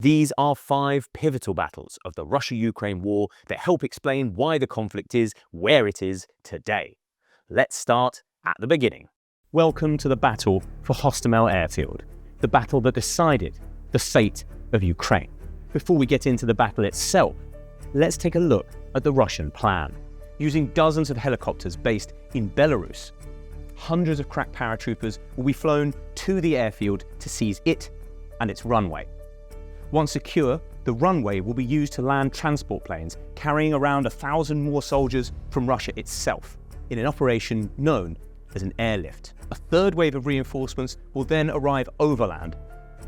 These are 5 pivotal battles of the Russia-Ukraine war that help explain why the conflict is where it is today. Let's start at the beginning. Welcome to the battle for Hostomel Airfield, the battle that decided the fate of Ukraine. Before we get into the battle itself, let's take a look at the Russian plan. Using dozens of helicopters based in Belarus, hundreds of crack paratroopers will be flown to the airfield to seize it and its runway. Once secure, the runway will be used to land transport planes carrying around 1,000 more soldiers from Russia itself in an operation known as an airlift. A third wave of reinforcements will then arrive overland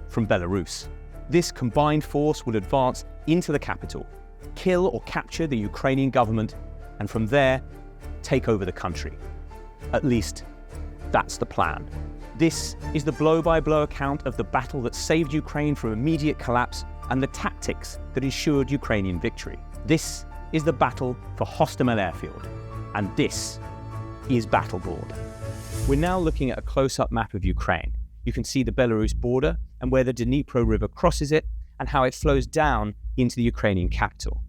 from Belarus. This combined force will advance into the capital, kill or capture the Ukrainian government, and from there, take over the country. At least, that's the plan. This is the blow-by-blow account of the battle that saved Ukraine from immediate collapse and the tactics that ensured Ukrainian victory. This is the battle for Hostomel Airfield, and this is Battleboard. We're now looking at a close-up map of Ukraine. You can see the Belarus border and where the Dnipro River crosses it and how it flows down into the Ukrainian capital.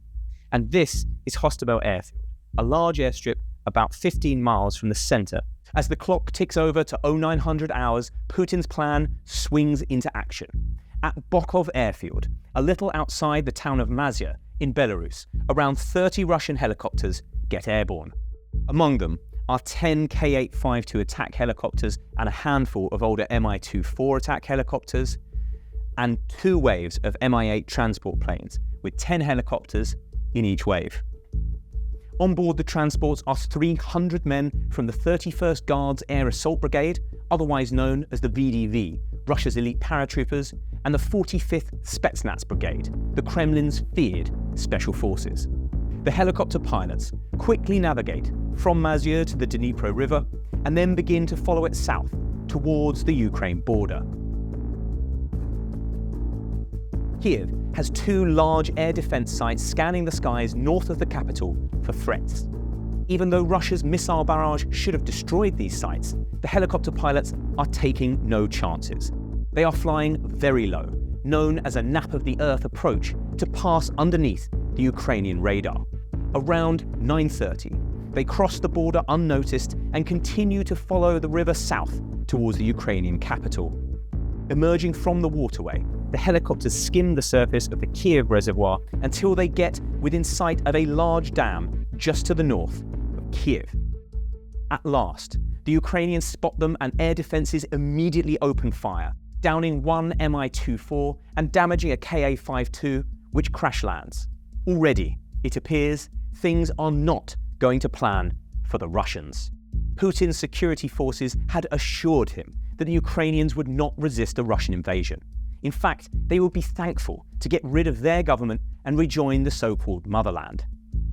And this is Hostomel Airfield, a large airstrip about 15 miles from the center. As the clock ticks over to 0900 hours, Putin's plan swings into action. At Bakhmut Airfield, a little outside the town of Mazia in Belarus, around 30 Russian helicopters get airborne. Among them are 10 K-852 attack helicopters and a handful of older Mi-24 attack helicopters, and 2 waves of Mi-8 transport planes, with 10 helicopters in each wave. On board the transports are 300 men from the 31st Guards Air Assault Brigade, otherwise known as the VDV, Russia's elite paratroopers, and the 45th Spetsnaz Brigade, the Kremlin's feared special forces. The helicopter pilots quickly navigate from Mazia to the Dnipro River and then begin to follow it south towards the Ukraine border. Kiev has 2 large air defense sites scanning the skies north of the capital for threats. Even though Russia's missile barrage should have destroyed these sites, the helicopter pilots are taking no chances. They are flying very low, known as a nap of the earth approach, to pass underneath the Ukrainian radar. Around 9:30, they cross the border unnoticed and continue to follow the river south towards the Ukrainian capital. Emerging from the waterway, the helicopters skim the surface of the Kiev reservoir until they get within sight of a large dam just to the north of Kiev. At last, the Ukrainians spot them and air defenses immediately open fire, downing 1 Mi-24 and damaging a Ka-52, which crash lands. Already, it appears, things are not going to plan for the Russians. Putin's security forces had assured him that the Ukrainians would not resist a Russian invasion. In fact, they would be thankful to get rid of their government and rejoin the so-called motherland.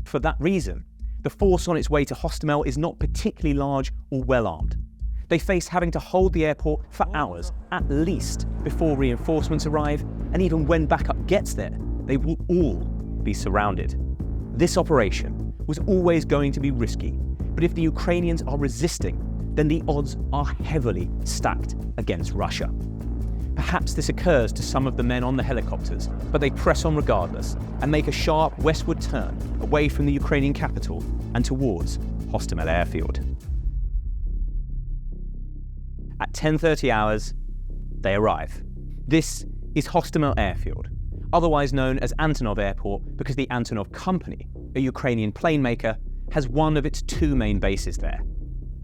For that reason, the force on its way to Hostomel is not particularly large or well-armed. They face having to hold the airport for hours, at least, before reinforcements arrive, and even when backup gets there, they will all be surrounded. This operation was always going to be risky, but if the Ukrainians are resisting, then the odds are heavily stacked against Russia. Perhaps this occurs to some of the men on the helicopters, but they press on regardless and make a sharp westward turn away from the Ukrainian capital and towards Hostomel Airfield. At 10:30 hours, they arrive. This is Hostomel Airfield, otherwise known as Antonov Airport because the Antonov Company, a Ukrainian plane maker, has one of its 2 main bases there.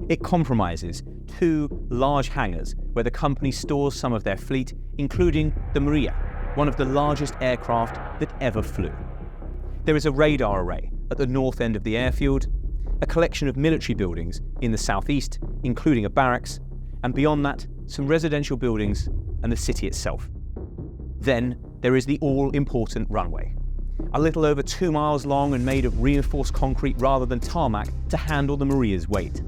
It compromises 2 large hangars where the company stores some of their fleet, including the Mriya, one of the largest aircraft that ever flew. There is a radar array at the north end of the airfield, a collection of military buildings in the southeast, including a barracks, and beyond that, some residential buildings and the city itself. Then there is the all-important runway, a little over 2 miles long and made of reinforced concrete rather than tarmac to handle the Mriya's weight.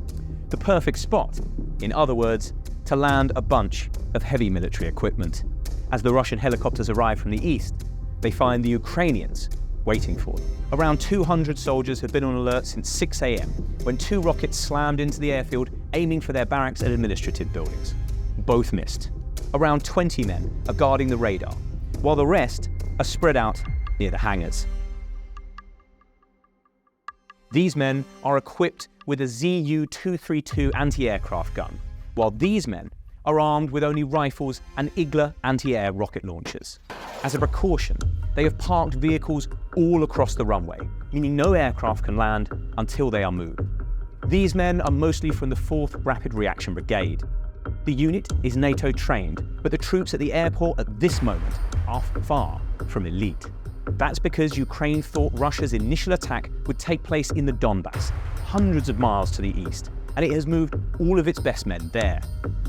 The perfect spot, in other words, to land a bunch of heavy military equipment. As the Russian helicopters arrive from the east, they find the Ukrainians waiting for them. Around 200 soldiers have been on alert since 6 a.m. when 2 rockets slammed into the airfield aiming for their barracks and administrative buildings. Both missed. Around 20 men are guarding the radar, while the rest are spread out near the hangars. These men are equipped with a Zu-232 anti-aircraft gun, while these men are armed with only rifles and Igla anti-air rocket launchers. As a precaution, they have parked vehicles all across the runway, meaning no aircraft can land until they are moved. These men are mostly from the 4th Rapid Reaction Brigade. The unit is NATO trained, but the troops at the airport at this moment are far from elite. That's because Ukraine thought Russia's initial attack would take place in the Donbass, hundreds of miles to the east, and it has moved all of its best men there.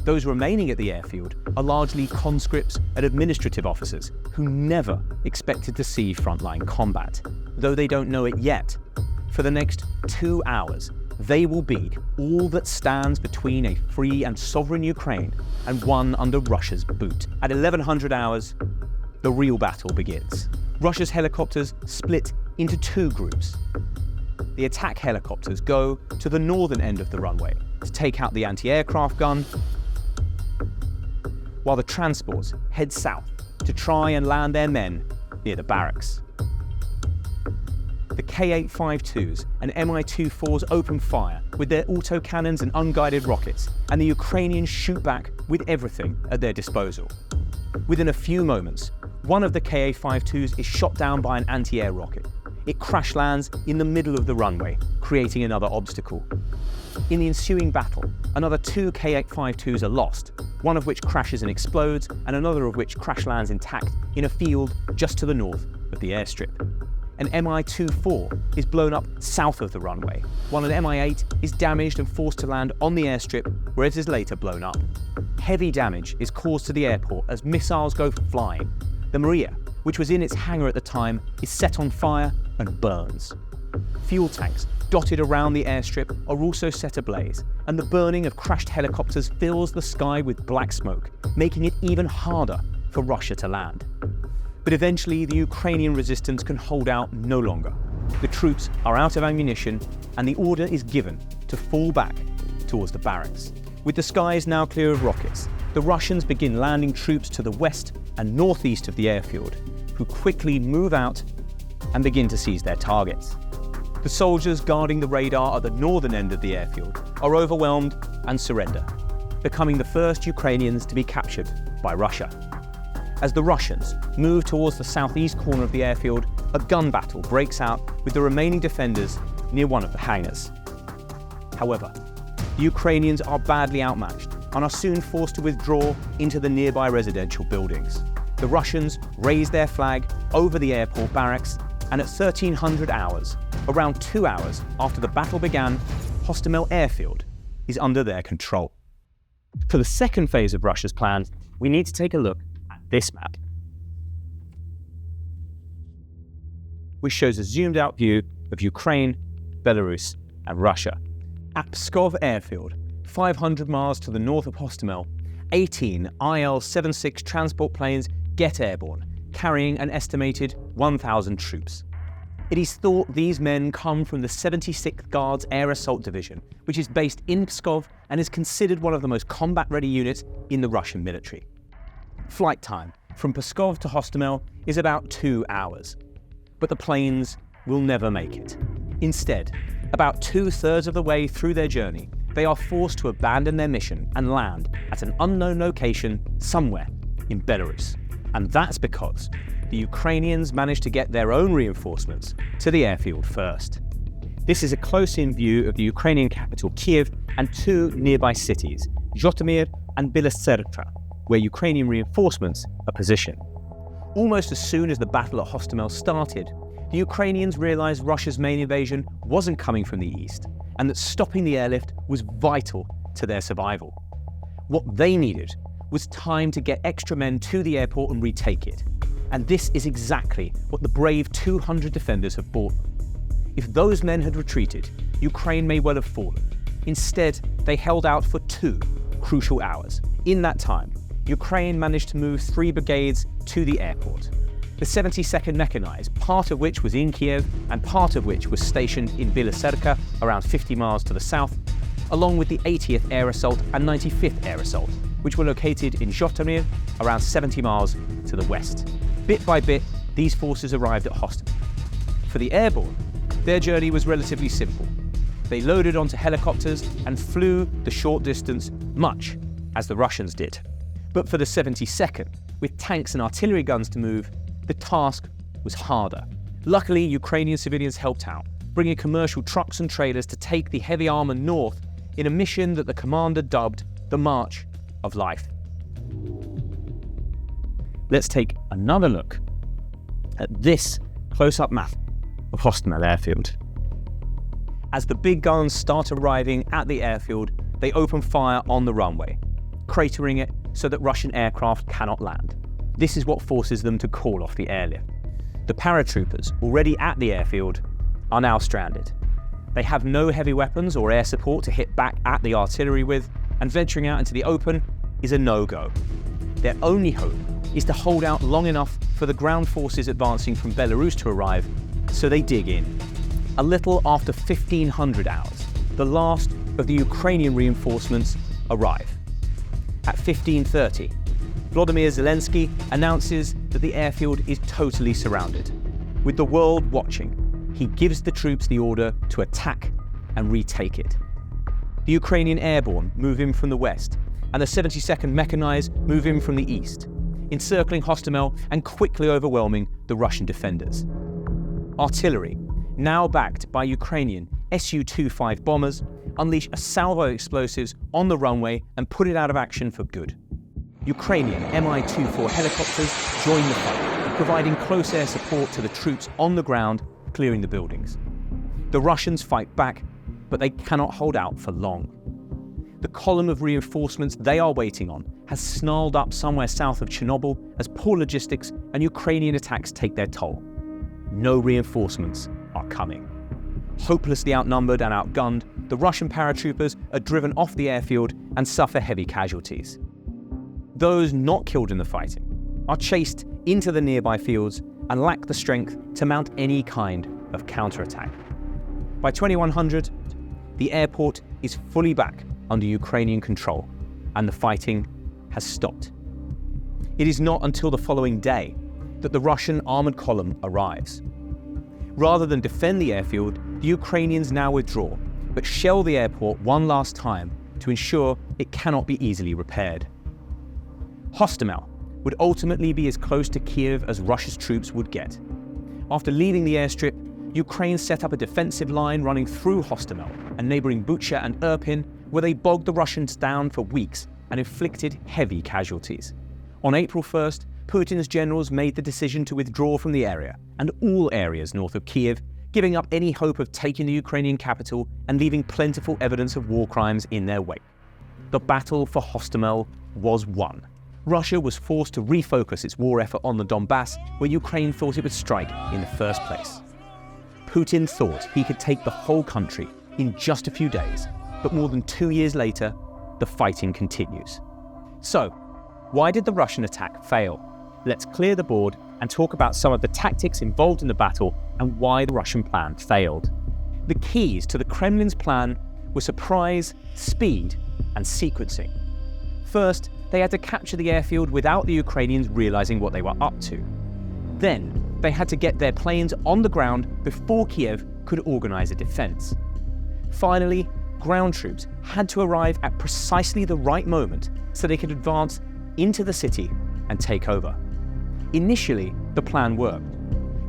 Those remaining at the airfield are largely conscripts and administrative officers who never expected to see frontline combat, though they don't know it yet. For the next 2 hours, they will be all that stands between a free and sovereign Ukraine and one under Russia's boot. At 1100 hours, the real battle begins. Russia's helicopters split into 2 groups. The attack helicopters go to the northern end of the runway to take out the anti-aircraft gun, while the transports head south to try and land their men near the barracks. The K-852s and Mi-24s open fire with their autocannons and unguided rockets, and the Ukrainians shoot back with everything at their disposal. Within a few moments, one of the Ka-52s is shot down by an anti-air rocket. It crash lands in the middle of the runway, creating another obstacle. In the ensuing battle, another 2 Ka-52s are lost, one of which crashes and explodes, and another of which crash lands intact in a field just to the north of the airstrip. An Mi-24 is blown up south of the runway, while an Mi-8 is damaged and forced to land on the airstrip, where it is later blown up. Heavy damage is caused to the airport as missiles go flying. The Maria, which was in its hangar at the time, is set on fire and burns. Fuel tanks dotted around the airstrip are also set ablaze, and the burning of crashed helicopters fills the sky with black smoke, making it even harder for Russia to land. But eventually, the Ukrainian resistance can hold out no longer. The troops are out of ammunition, and the order is given to fall back towards the barracks. With the skies now clear of rockets, the Russians begin landing troops to the west and northeast of the airfield, who quickly move out and begin to seize their targets. The soldiers guarding the radar at the northern end of the airfield are overwhelmed and surrender, becoming the first Ukrainians to be captured by Russia. As the Russians move towards the southeast corner of the airfield, a gun battle breaks out with the remaining defenders near one of the hangars. However, the Ukrainians are badly outmatched and are soon forced to withdraw into the nearby residential buildings. The Russians raise their flag over the airport barracks, and at 1300 hours, around 2 hours after the battle began, Hostomel Airfield is under their control. For the second phase of Russia's plan, we need to take a look at this map, which shows a zoomed-out view of Ukraine, Belarus, and Russia. At Pskov Airfield, 500 miles to the north of Hostomel, 18 Il-76 transport planes get airborne, carrying an estimated 1,000 troops. It is thought these men come from the 76th Guards Air Assault Division, which is based in Pskov and is considered one of the most combat-ready units in the Russian military. Flight time from Pskov to Hostomel is about 2 hours, but the planes will never make it. Instead, about 2/3 of the way through their journey, they are forced to abandon their mission and land at an unknown location somewhere in Belarus. And that's because the Ukrainians managed to get their own reinforcements to the airfield first. This is a close-in view of the Ukrainian capital Kiev and 2 nearby cities, Zhytomyr and Bielortserka, where Ukrainian reinforcements are positioned. Almost as soon as the battle at Hostomel started, the Ukrainians realized Russia's main invasion wasn't coming from the east, and that stopping the airlift was vital to their survival. What they needed was time to get extra men to the airport and retake it. And this is exactly what the brave 200 defenders have brought. If those men had retreated, Ukraine may well have fallen. Instead, they held out for 2 crucial hours. In that time, Ukraine managed to move 3 brigades to the airport. The 72nd Mechanized, part of which was in Kiev and part of which was stationed in Bielortserka, around 50 miles to the south, along with the 80th Air Assault and 95th Air Assault, which were located in Zhytomyr, around 70 miles to the west. Bit by bit, these forces arrived at Hostomel. For the airborne, their journey was relatively simple. They loaded onto helicopters and flew the short distance, much as the Russians did. But for the 72nd, with tanks and artillery guns to move, the task was harder. Luckily, Ukrainian civilians helped out, bringing commercial trucks and trailers to take the heavy armor north in a mission that the commander dubbed the March of Life. Let's take another look at this close-up map of Hostomel Airfield. As the big guns start arriving at the airfield, they open fire on the runway, cratering it so that Russian aircraft cannot land. This is what forces them to call off the airlift. The paratroopers, already at the airfield, are now stranded. They have no heavy weapons or air support to hit back at the artillery with, and venturing out into the open is a no-go. Their only hope is to hold out long enough for the ground forces advancing from Belarus to arrive, so they dig in. A little after 1500 hours, the last of the Ukrainian reinforcements arrive. At 15:30, Volodymyr Zelensky announces that the airfield is totally surrounded. With the world watching, he gives the troops the order to attack and retake it. The Ukrainian airborne move in from the west, and the 72nd Mechanized move in from the east, encircling Hostomel and quickly overwhelming the Russian defenders. Artillery, now backed by Ukrainian Su-25 bombers, unleash a salvo of explosives on the runway and put it out of action for good. Ukrainian Mi-24 helicopters join the fight, providing close air support to the troops on the ground, clearing the buildings. The Russians fight back, but they cannot hold out for long. The column of reinforcements they are waiting on has snarled up somewhere south of Chernobyl as poor logistics and Ukrainian attacks take their toll. No reinforcements are coming. Hopelessly outnumbered and outgunned, the Russian paratroopers are driven off the airfield and suffer heavy casualties. Those not killed in the fighting are chased into the nearby fields and lack the strength to mount any kind of counterattack. By 2100, the airport is fully back under Ukrainian control, and the fighting has stopped. It is not until the following day that the Russian armored column arrives. Rather than defend the airfield, the Ukrainians now withdraw, but shell the airport one last time to ensure it cannot be easily repaired. Hostomel would ultimately be as close to Kiev as Russia's troops would get. After leaving the airstrip, Ukraine set up a defensive line running through Hostomel and neighboring Bucha and Irpin, where they bogged the Russians down for weeks and inflicted heavy casualties. On April 1st, Putin's generals made the decision to withdraw from the area and all areas north of Kiev, giving up any hope of taking the Ukrainian capital and leaving plentiful evidence of war crimes in their wake. The battle for Hostomel was won. Russia was forced to refocus its war effort on the Donbass, where Ukraine thought it would strike in the first place. Putin thought he could take the whole country in just a few days, but more than 2 years later, the fighting continues. So, why did the Russian attack fail? Let's clear the board and talk about some of the tactics involved in the battle and why the Russian plan failed. The keys to the Kremlin's plan were surprise, speed, and sequencing. First, they had to capture the airfield without the Ukrainians realizing what they were up to. Then, they had to get their planes on the ground before Kiev could organize a defense. Finally, ground troops had to arrive at precisely the right moment so they could advance into the city and take over. Initially, the plan worked.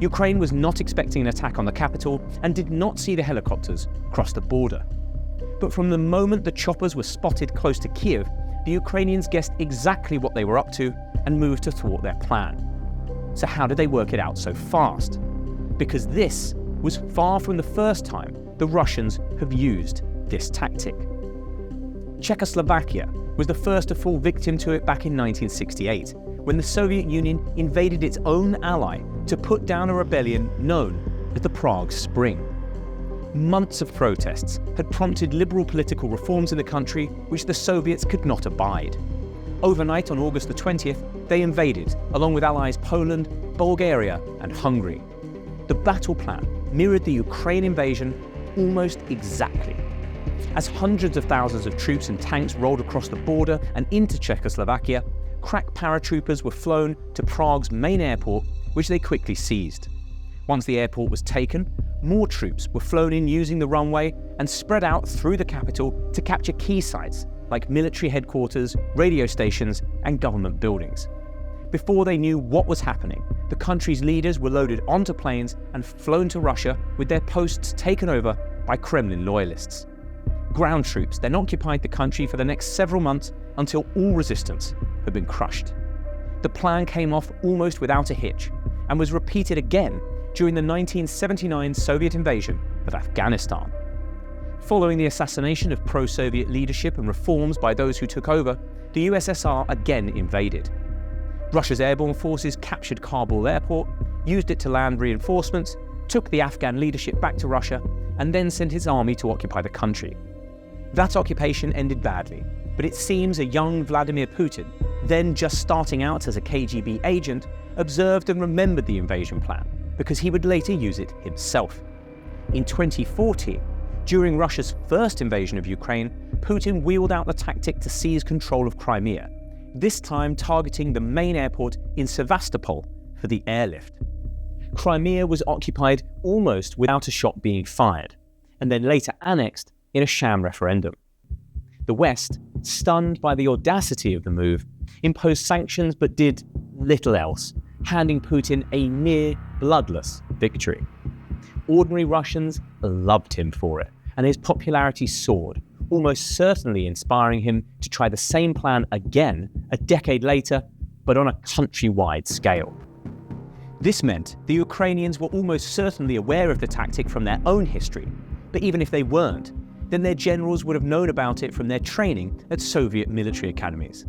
Ukraine was not expecting an attack on the capital and did not see the helicopters cross the border. But from the moment the choppers were spotted close to Kiev, the Ukrainians guessed exactly what they were up to and moved to thwart their plan. So how did they work it out so fast? Because this was far from the first time the Russians have used this tactic. Czechoslovakia was the first to fall victim to it back in 1968, when the Soviet Union invaded its own ally to put down a rebellion known as the Prague Spring. Months of protests had prompted liberal political reforms in the country which the Soviets could not abide. Overnight on August the 20th, they invaded, along with allies Poland, Bulgaria, and Hungary. The battle plan mirrored the Ukraine invasion almost exactly. As hundreds of thousands of troops and tanks rolled across the border and into Czechoslovakia, crack paratroopers were flown to Prague's main airport which they quickly seized. Once the airport was taken, more troops were flown in using the runway and spread out through the capital to capture key sites like military headquarters, radio stations, and government buildings. Before they knew what was happening, the country's leaders were loaded onto planes and flown to Russia with their posts taken over by Kremlin loyalists. Ground troops then occupied the country for the next several months until all resistance had been crushed. The plan came off almost without a hitch and was repeated again during the 1979 Soviet invasion of Afghanistan. Following the assassination of pro-Soviet leadership and reforms by those who took over, the USSR again invaded. Russia's airborne forces captured Kabul airport, used it to land reinforcements, took the Afghan leadership back to Russia, and then sent its army to occupy the country. That occupation ended badly, but it seems a young Vladimir Putin, then just starting out as a KGB agent, observed and remembered the invasion plan, because he would later use it himself. In 2014, during Russia's first invasion of Ukraine, Putin wheeled out the tactic to seize control of Crimea, this time targeting the main airport in Sevastopol for the airlift. Crimea was occupied almost without a shot being fired, and then later annexed in a sham referendum. The West, stunned by the audacity of the move, imposed sanctions but did little else, handing Putin a near bloodless victory. Ordinary Russians loved him for it, and his popularity soared, almost certainly inspiring him to try the same plan again a decade later, but on a countrywide scale. This meant the Ukrainians were almost certainly aware of the tactic from their own history, but even if they weren't, then their generals would have known about it from their training at Soviet military academies.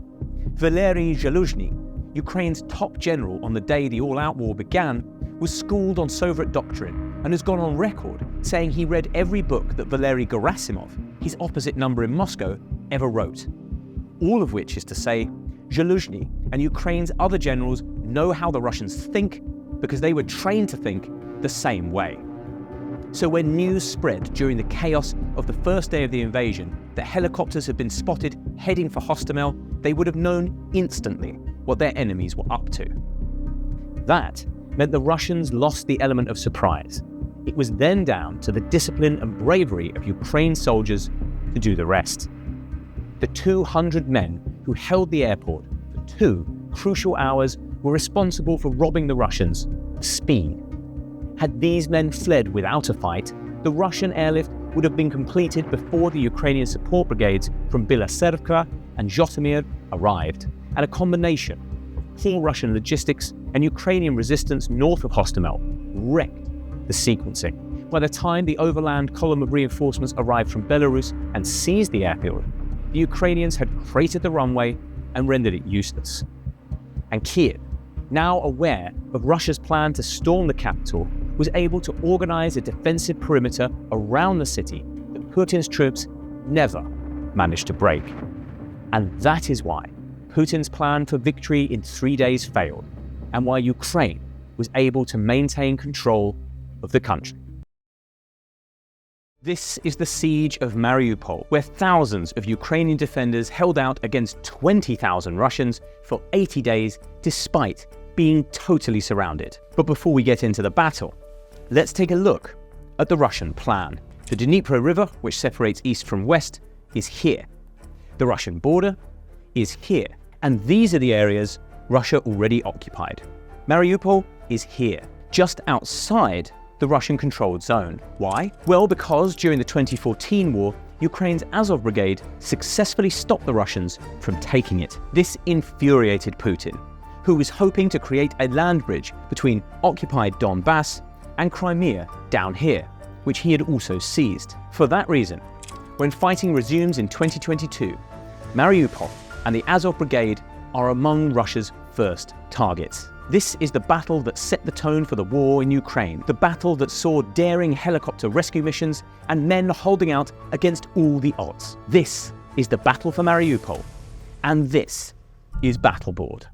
Valery Zaluzhny, Ukraine's top general on the day the all-out war began, was schooled on Soviet doctrine and has gone on record saying he read every book that Valery Gerasimov, his opposite number in Moscow, ever wrote. All of which is to say, Zaluzhny and Ukraine's other generals know how the Russians think because they were trained to think the same way. So when news spread during the chaos of the first day of the invasion that helicopters had been spotted heading for Hostomel, they would have known instantly what their enemies were up to. That meant the Russians lost the element of surprise. It was then down to the discipline and bravery of Ukraine's soldiers to do the rest. The 200 men who held the airport for 2 crucial hours were responsible for robbing the Russians of speed. Had these men fled without a fight, the Russian airlift would have been completed before the Ukrainian support brigades from Bilaservka and Zhytomyr arrived, and a combination of poor Russian logistics and Ukrainian resistance north of Hostomel wrecked the sequencing. By the time the overland column of reinforcements arrived from Belarus and seized the airfield, the Ukrainians had cratered the runway and rendered it useless. And Kiev, now aware of Russia's plan to storm the capital, was able to organize a defensive perimeter around the city that Putin's troops never managed to break. And that is why Putin's plan for victory in 3 days failed, and why Ukraine was able to maintain control of the country. This is the siege of Mariupol, where thousands of Ukrainian defenders held out against 20,000 Russians for 80 days despite being totally surrounded. But before we get into the battle, let's take a look at the Russian plan. The Dnipro River, which separates east from west, is here. The Russian border is here. And these are the areas Russia already occupied. Mariupol is here, just outside the Russian-controlled zone. Why? Well, because during the 2014 war, Ukraine's Azov Brigade successfully stopped the Russians from taking it. This infuriated Putin, who was hoping to create a land bridge between occupied Donbass and Crimea down here, which he had also seized. For that reason, when fighting resumes in 2022, Mariupol and the Azov Brigade are among Russia's first targets. This is the battle that set the tone for the war in Ukraine, the battle that saw daring helicopter rescue missions and men holding out against all the odds. This is the battle for Mariupol, and this is Battleboard.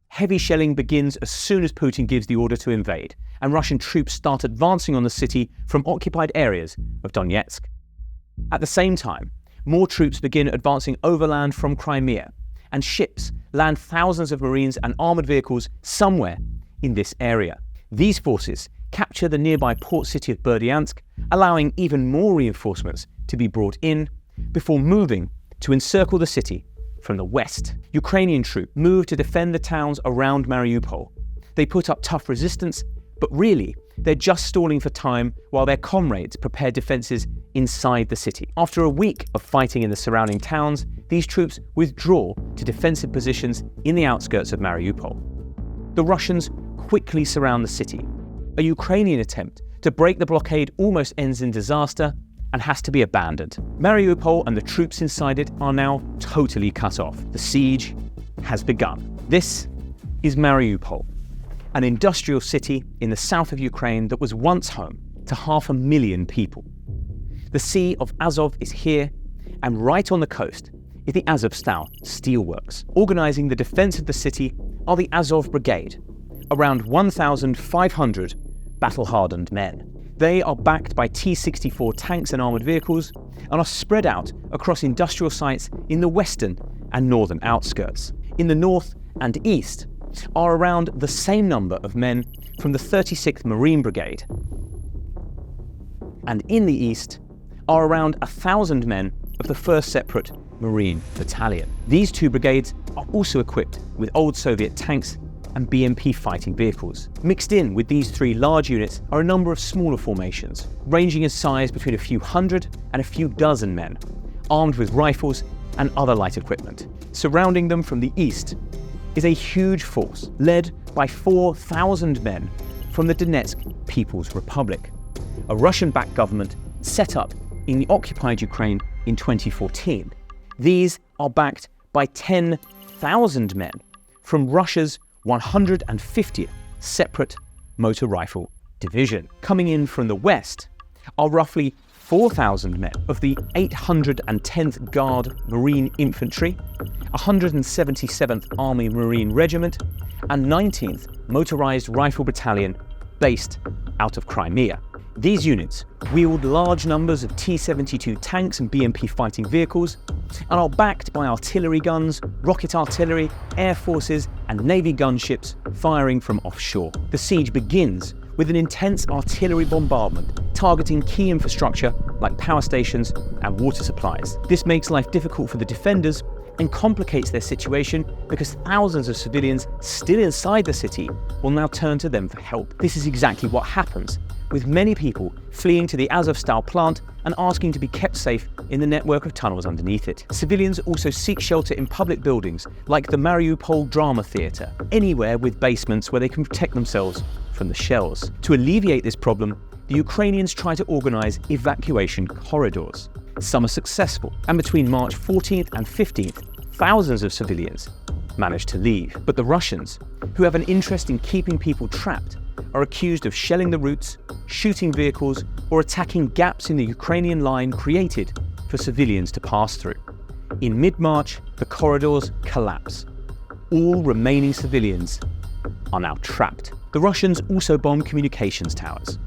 Heavy shelling begins as soon as Putin gives the order to invade, and Russian troops start advancing on the city from occupied areas of Donetsk. At the same time, more troops begin advancing overland from Crimea, and ships land thousands of Marines and armoured vehicles somewhere in this area. These forces capture the nearby port city of Berdyansk, allowing even more reinforcements to be brought in before moving to encircle the city from the west. Ukrainian troops move to defend the towns around Mariupol. They put up tough resistance, but really, they're just stalling for time while their comrades prepare defences inside the city. After a week of fighting in the surrounding towns, these troops withdraw to defensive positions in the outskirts of Mariupol. The Russians quickly surround the city. A Ukrainian attempt to break the blockade almost ends in disaster and has to be abandoned. Mariupol and the troops inside it are now totally cut off. The siege has begun. This is Mariupol, an industrial city in the south of Ukraine that was once home to 500,000 people. The Sea of Azov is here, and right on the coast is the Azovstal steelworks. Organising the defence of the city are the Azov Brigade, around 1,500 battle-hardened men. They are backed by T-64 tanks and armoured vehicles and are spread out across industrial sites in the western and northern outskirts. In the north and east are around the same number of men from the 36th Marine Brigade. And in the east are around 1,000 men of the 1st Separate Marine Battalion. These two brigades are also equipped with old Soviet tanks and BMP fighting vehicles. Mixed in with these three large units are a number of smaller formations, ranging in size between a few hundred and a few dozen men, armed with rifles and other light equipment. Surrounding them from the east is a huge force led by 4,000 men from the Donetsk People's Republic, a Russian-backed government set up in the occupied Ukraine in 2014. These are backed by 10,000 men from Russia's 150th Separate Motor Rifle Division. Coming in from the west are roughly 4,000 men of the 810th Guard Marine Infantry, 177th Army Marine Regiment, and 19th Motorized Rifle Battalion based out of Crimea. These units wield large numbers of T-72 tanks and BMP fighting vehicles and are backed by artillery guns, rocket artillery, air forces and navy gunships firing from offshore. The siege begins with an intense artillery bombardment targeting key infrastructure like power stations and water supplies. This makes life difficult for the defenders and complicates their situation because thousands of civilians still inside the city will now turn to them for help. This is exactly what happens, with many people fleeing to the Azovstal plant and asking to be kept safe in the network of tunnels underneath it. Civilians also seek shelter in public buildings like the Mariupol Drama Theatre, anywhere with basements where they can protect themselves from the shells. To alleviate this problem, the Ukrainians try to organise evacuation corridors. Some are successful, and between March 14th and 15th, thousands of civilians manage to leave. But the Russians, who have an interest in keeping people trapped, are accused of shelling the routes, shooting vehicles, or attacking gaps in the Ukrainian line created for civilians to pass through. In mid-March, the corridors collapse. All remaining civilians are now trapped. The Russians also bomb communications towers.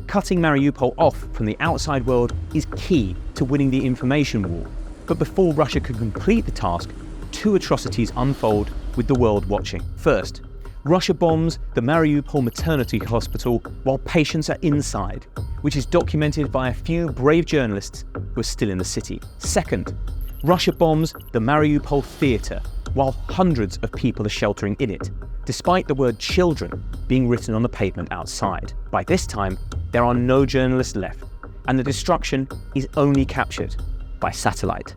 Cutting Mariupol off from the outside world is key to winning the information war. But before Russia can complete the task, two atrocities unfold with the world watching. First, Russia bombs the Mariupol maternity hospital while patients are inside, which is documented by a few brave journalists who are still in the city. Second, Russia bombs the Mariupol theatre while hundreds of people are sheltering in it, despite the word children being written on the pavement outside. By this time, there are no journalists left, and the destruction is only captured by satellite.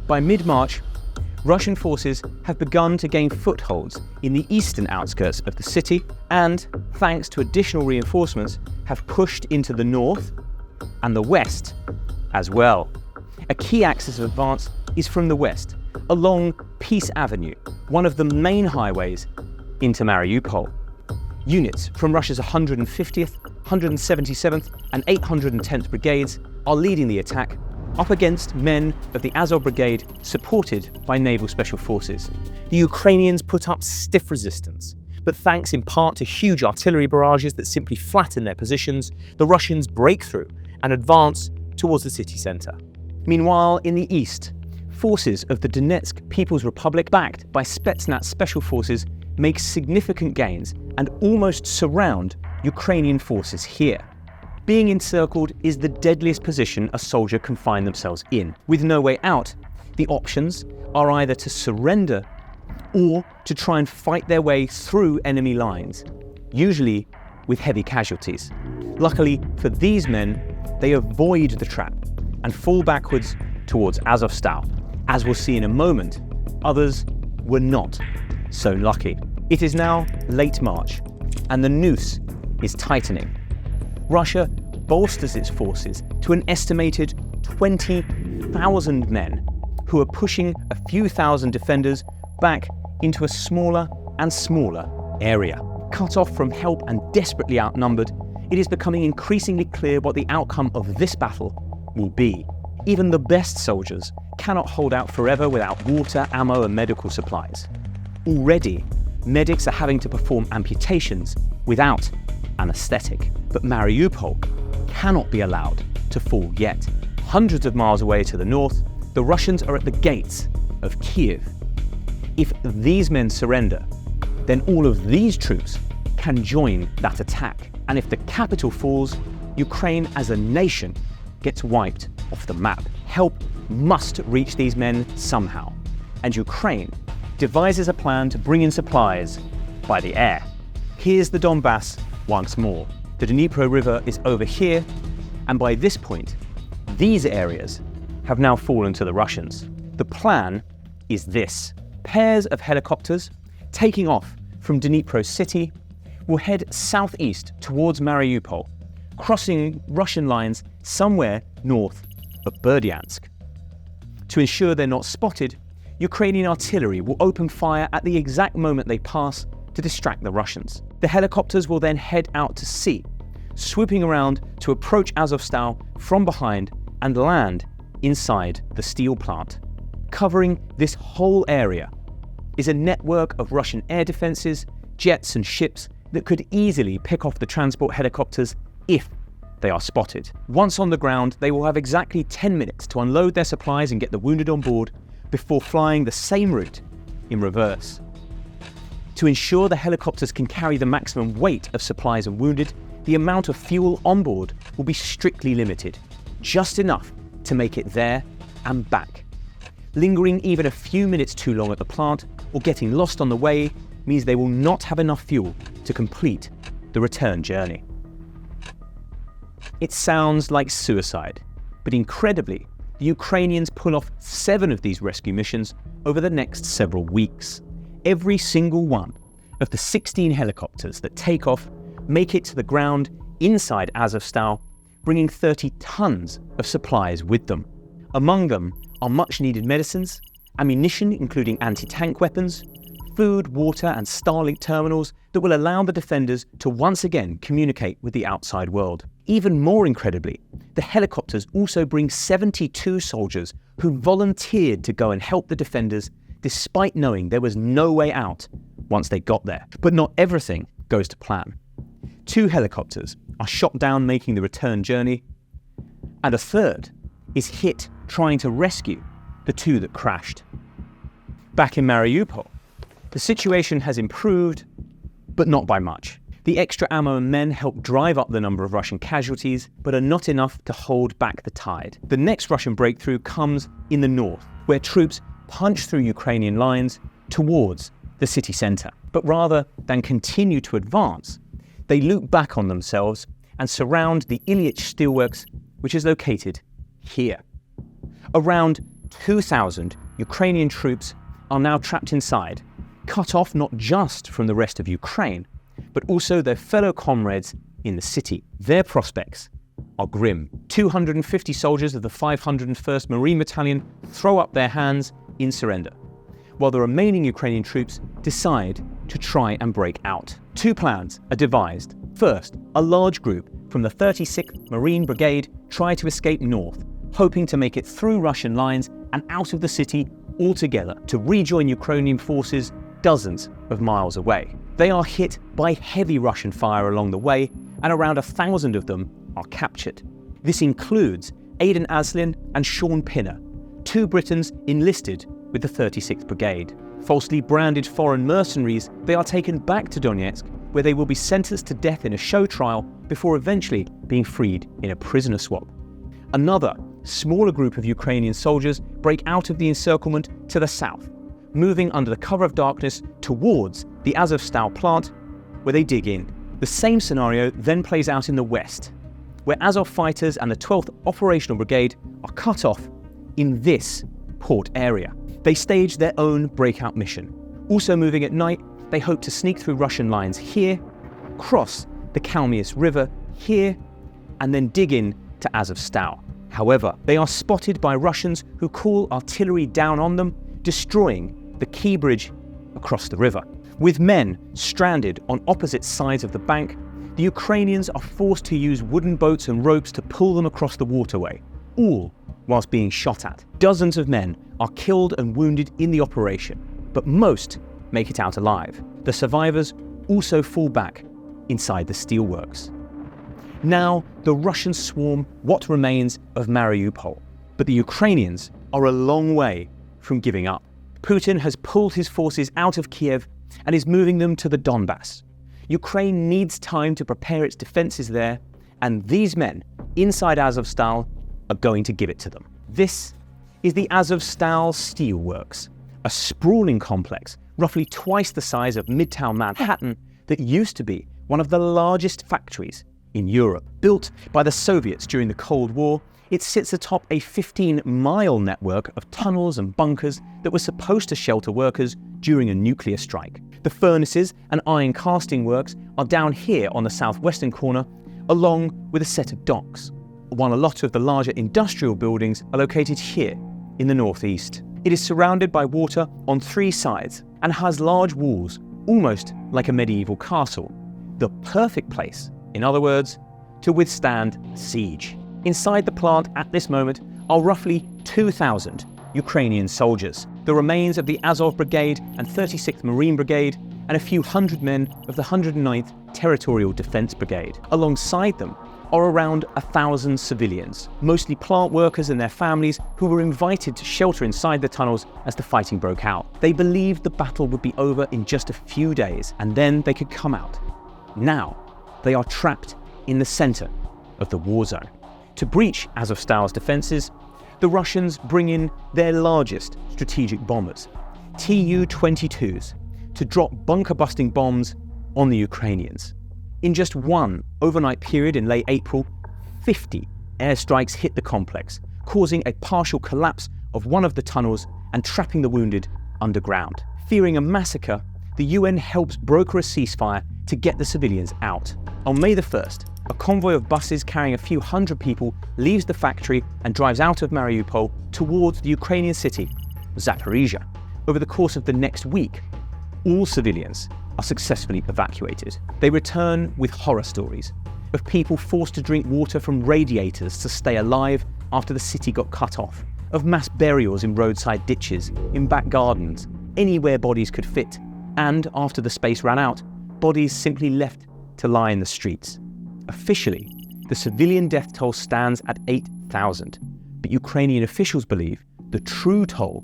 By mid-March, Russian forces have begun to gain footholds in the eastern outskirts of the city and, thanks to additional reinforcements, have pushed into the north and the west as well. A key axis of advance is from the west, along Peace Avenue, one of the main highways into Mariupol. Units from Russia's 150th, 177th and 810th Brigades are leading the attack up against men of the Azov Brigade supported by naval special forces. The Ukrainians put up stiff resistance, but thanks in part to huge artillery barrages that simply flatten their positions, the Russians break through and advance towards the city centre. Meanwhile, in the east, forces of the Donetsk People's Republic, backed by Spetsnaz special forces, make significant gains and almost surround Ukrainian forces here. Being encircled is the deadliest position a soldier can find themselves in. With no way out, the options are either to surrender or to try and fight their way through enemy lines, usually with heavy casualties. Luckily for these men, they avoid the trap and fall backwards towards Azovstal. As we'll see in a moment, others were not so lucky. It is now late March, and the noose is tightening. Russia bolsters its forces to an estimated 20,000 men, who are pushing a few thousand defenders back into a smaller and smaller area. Cut off from help and desperately outnumbered, it is becoming increasingly clear what the outcome of this battle will be. Even the best soldiers cannot hold out forever without water, ammo, and medical supplies. Already, medics are having to perform amputations without anesthetic. But Mariupol cannot be allowed to fall yet. Hundreds of miles away to the north, the Russians are at the gates of Kiev. If these men surrender, then all of these troops can join that attack. And if the capital falls, Ukraine as a nation gets wiped off the map. Help must reach these men somehow, and Ukraine devises a plan to bring in supplies by the air. Here's the Donbass once more. The Dnipro River is over here, and by this point, these areas have now fallen to the Russians. The plan is this. Pairs of helicopters taking off from Dnipro city will head southeast towards Mariupol, crossing Russian lines somewhere north of Berdyansk. To ensure they're not spotted, Ukrainian artillery will open fire at the exact moment they pass to distract the Russians. The helicopters will then head out to sea, swooping around to approach Azovstal from behind and land inside the steel plant. Covering this whole area is a network of Russian air defenses, jets and ships that could easily pick off the transport helicopters if they are spotted. Once on the ground, they will have exactly 10 minutes to unload their supplies and get the wounded on board before flying the same route in reverse. To ensure the helicopters can carry the maximum weight of supplies and wounded, the amount of fuel on board will be strictly limited, just enough to make it there and back. Lingering even a few minutes too long at the plant or getting lost on the way means they will not have enough fuel to complete the return journey. It sounds like suicide, but incredibly, the Ukrainians pull off 7 of these rescue missions over the next several weeks. Every single one of the 16 helicopters that take off make it to the ground inside Azovstal, bringing 30 tons of supplies with them. Among them are much-needed medicines, ammunition including anti-tank weapons, food, water and Starlink terminals that will allow the defenders to once again communicate with the outside world. Even more incredibly, the helicopters also bring 72 soldiers who volunteered to go and help the defenders despite knowing there was no way out once they got there. But not everything goes to plan. 2 helicopters are shot down making the return journey, and a third is hit trying to rescue the 2 that crashed. Back in Mariupol, the situation has improved, but not by much. The extra ammo and men help drive up the number of Russian casualties, but are not enough to hold back the tide. The next Russian breakthrough comes in the north, where troops punch through Ukrainian lines towards the city centre. But rather than continue to advance, they loop back on themselves and surround the Ilyich steelworks, which is located here. Around 2,000 Ukrainian troops are now trapped inside, cut off not just from the rest of Ukraine, but also their fellow comrades in the city. Their prospects are grim. 250 soldiers of the 501st Marine Battalion throw up their hands in surrender, while the remaining Ukrainian troops decide to try and break out. 2 plans are devised. First, a large group from the 36th Marine Brigade try to escape north, hoping to make it through Russian lines and out of the city altogether to rejoin Ukrainian forces dozens of miles away. They are hit by heavy Russian fire along the way, and around 1,000 of them are captured. This includes Aidan Aslin and Sean Pinner, 2 Britons enlisted with the 36th Brigade. Falsely branded foreign mercenaries, they are taken back to Donetsk, where they will be sentenced to death in a show trial before eventually being freed in a prisoner swap. Another, smaller group of Ukrainian soldiers break out of the encirclement to the south, moving under the cover of darkness towards the Azovstal plant, where they dig in. The same scenario then plays out in the west, where Azov fighters and the 12th Operational Brigade are cut off in this port area. They stage their own breakout mission. Also moving at night, they hope to sneak through Russian lines here, cross the Kalmius River here, and then dig in to Azovstal. However, they are spotted by Russians who call artillery down on them, destroying the key bridge across the river. With men stranded on opposite sides of the bank, the Ukrainians are forced to use wooden boats and ropes to pull them across the waterway, all whilst being shot at. Dozens of men are killed and wounded in the operation, but most make it out alive. The survivors also fall back inside the steelworks. Now, the Russians swarm what remains of Mariupol, but the Ukrainians are a long way from giving up. Putin has pulled his forces out of Kiev and is moving them to the Donbass. Ukraine needs time to prepare its defences there, and these men inside Azovstal are going to give it to them. This is the Azovstal Steelworks, a sprawling complex roughly twice the size of Midtown Manhattan that used to be one of the largest factories in Europe. Built by the Soviets during the Cold War, it sits atop a 15-mile network of tunnels and bunkers that were supposed to shelter workers during a nuclear strike. The furnaces and iron casting works are down here on the southwestern corner, along with a set of docks, while a lot of the larger industrial buildings are located here in the northeast. It is surrounded by water on three sides and has large walls, almost like a medieval castle. The perfect place, in other words, to withstand siege. Inside the plant at this moment are roughly 2,000 Ukrainian soldiers, the remains of the Azov Brigade and 36th Marine Brigade, and a few hundred men of the 109th Territorial Defense Brigade. Alongside them are around 1,000 civilians, mostly plant workers and their families, who were invited to shelter inside the tunnels as the fighting broke out. They believed the battle would be over in just a few days, and then they could come out. Now, they are trapped in the center of the war zone. To breach Azovstal's defenses, the Russians bring in their largest strategic bombers, Tu-22s, to drop bunker-busting bombs on the Ukrainians. In just one overnight period in late April, 50 airstrikes hit the complex, causing a partial collapse of one of the tunnels and trapping the wounded underground. Fearing a massacre, the UN helps broker a ceasefire to get the civilians out. On May the 1st, a convoy of buses carrying a few hundred people leaves the factory and drives out of Mariupol towards the Ukrainian city, Zaporizhia. Over the course of the next week, all civilians are successfully evacuated. They return with horror stories of people forced to drink water from radiators to stay alive after the city got cut off, of mass burials in roadside ditches, in back gardens, anywhere bodies could fit, and after the space ran out, bodies simply left to lie in the streets. Officially, the civilian death toll stands at 8,000, but Ukrainian officials believe the true toll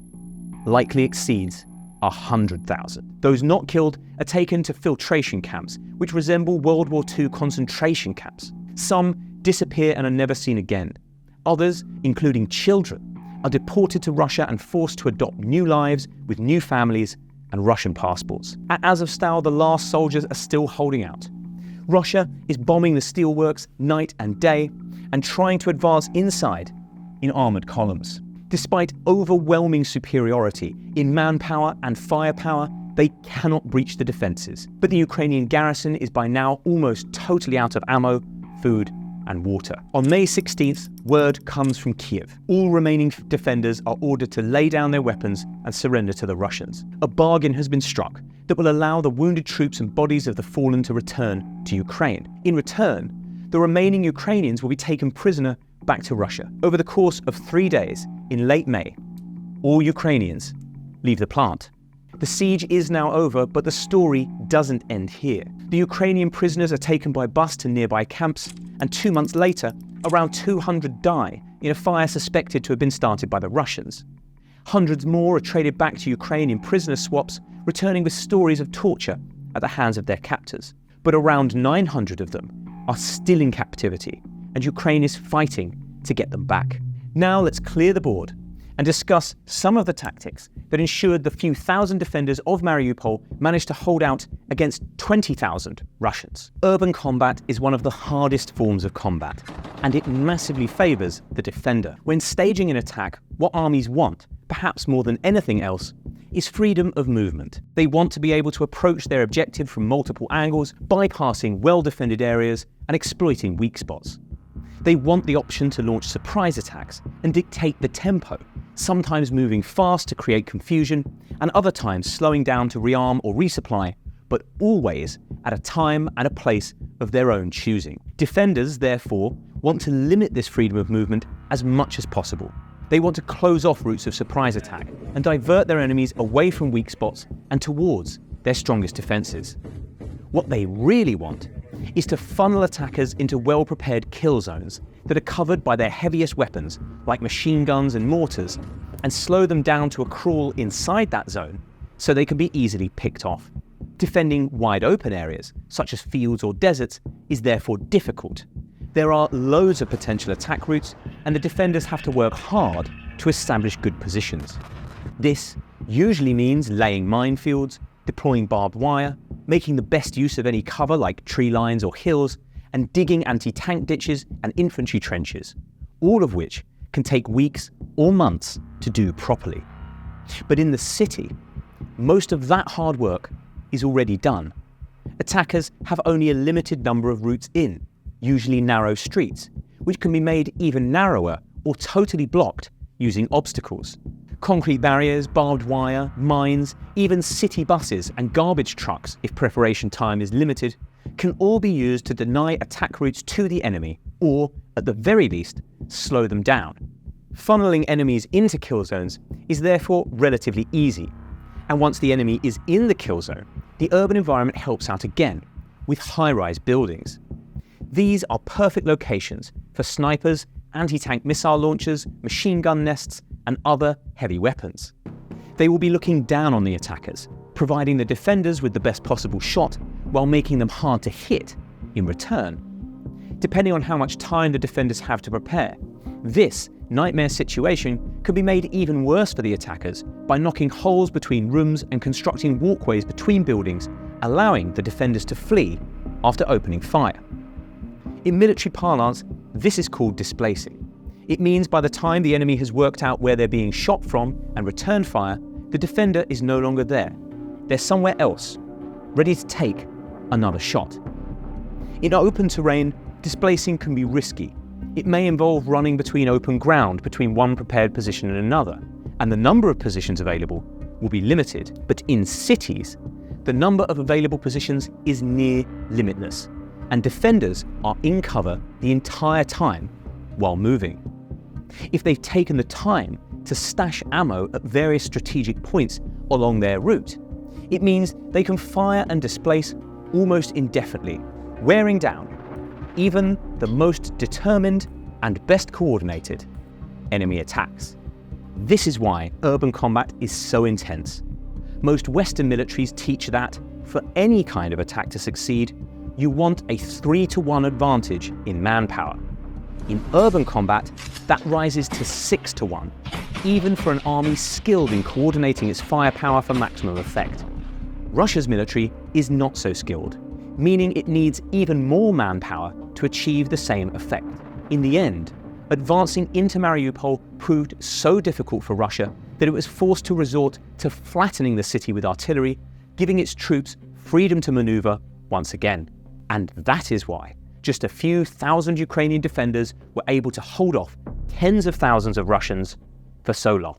likely exceeds 100,000. Those not killed are taken to filtration camps, which resemble World War II concentration camps. Some disappear and are never seen again. Others, including children, are deported to Russia and forced to adopt new lives with new families and Russian passports. At Azovstal, the last soldiers are still holding out. Russia is bombing the steelworks night and day and trying to advance inside in armoured columns. Despite overwhelming superiority in manpower and firepower, they cannot breach the defences. But the Ukrainian garrison is by now almost totally out of ammo, food and water. On May 16th, word comes from Kiev. All remaining defenders are ordered to lay down their weapons and surrender to the Russians. A bargain has been struck that will allow the wounded troops and bodies of the fallen to return to Ukraine. In return, the remaining Ukrainians will be taken prisoner back to Russia. Over the course of 3 days, in late May, all Ukrainians leave the plant. The siege is now over, but the story doesn't end here. The Ukrainian prisoners are taken by bus to nearby camps, and 2 months later, around 200 die in a fire suspected to have been started by the Russians. Hundreds more are traded back to Ukraine in prisoner swaps, returning with stories of torture at the hands of their captors. But around 900 of them are still in captivity, and Ukraine is fighting to get them back. Now let's clear the board and discuss some of the tactics that ensured the few thousand defenders of Mariupol managed to hold out against 20,000 Russians. Urban combat is one of the hardest forms of combat, and it massively favours the defender. When staging an attack, what armies want, perhaps more than anything else, is freedom of movement. They want to be able to approach their objective from multiple angles, bypassing well-defended areas and exploiting weak spots. They want the option to launch surprise attacks and dictate the tempo, sometimes moving fast to create confusion, and other times slowing down to rearm or resupply, but always at a time and a place of their own choosing. Defenders, therefore, want to limit this freedom of movement as much as possible. They want to close off routes of surprise attack and divert their enemies away from weak spots and towards their strongest defences. What they really want is to funnel attackers into well-prepared kill zones that are covered by their heaviest weapons, like machine guns and mortars, and slow them down to a crawl inside that zone so they can be easily picked off. Defending wide open areas, such as fields or deserts, is therefore difficult. There are loads of potential attack routes, and the defenders have to work hard to establish good positions. This usually means laying minefields, deploying barbed wire, making the best use of any cover like tree lines or hills, and digging anti-tank ditches and infantry trenches, all of which can take weeks or months to do properly. But in the city, most of that hard work is already done. Attackers have only a limited number of routes in, usually narrow streets, which can be made even narrower or totally blocked using obstacles. Concrete barriers, barbed wire, mines, even city buses and garbage trucks, if preparation time is limited, can all be used to deny attack routes to the enemy, or, at the very least, slow them down. Funneling enemies into kill zones is therefore relatively easy, and once the enemy is in the kill zone, the urban environment helps out again, with high-rise buildings. These are perfect locations for snipers, anti-tank missile launchers, machine gun nests, and other heavy weapons. They will be looking down on the attackers, providing the defenders with the best possible shot while making them hard to hit in return. Depending on how much time the defenders have to prepare, this nightmare situation could be made even worse for the attackers by knocking holes between rooms and constructing walkways between buildings, allowing the defenders to flee after opening fire. In military parlance, this is called displacing. It means by the time the enemy has worked out where they're being shot from and returned fire, the defender is no longer there. They're somewhere else, ready to take another shot. In open terrain, displacing can be risky. It may involve running between open ground between one prepared position and another, and the number of positions available will be limited. But in cities, the number of available positions is near limitless, and defenders are in cover the entire time while moving. If they've taken the time to stash ammo at various strategic points along their route, it means they can fire and displace almost indefinitely, wearing down even the most determined and best coordinated enemy attacks. This is why urban combat is so intense. Most Western militaries teach that, for any kind of attack to succeed, you want a 3-to-1 advantage in manpower. In urban combat, that rises to 6-to-1, even for an army skilled in coordinating its firepower for maximum effect. Russia's military is not so skilled, meaning it needs even more manpower to achieve the same effect. In the end, advancing into Mariupol proved so difficult for Russia that it was forced to resort to flattening the city with artillery, giving its troops freedom to maneuver once again. And that is why just a few thousand Ukrainian defenders were able to hold off tens of thousands of Russians for so long.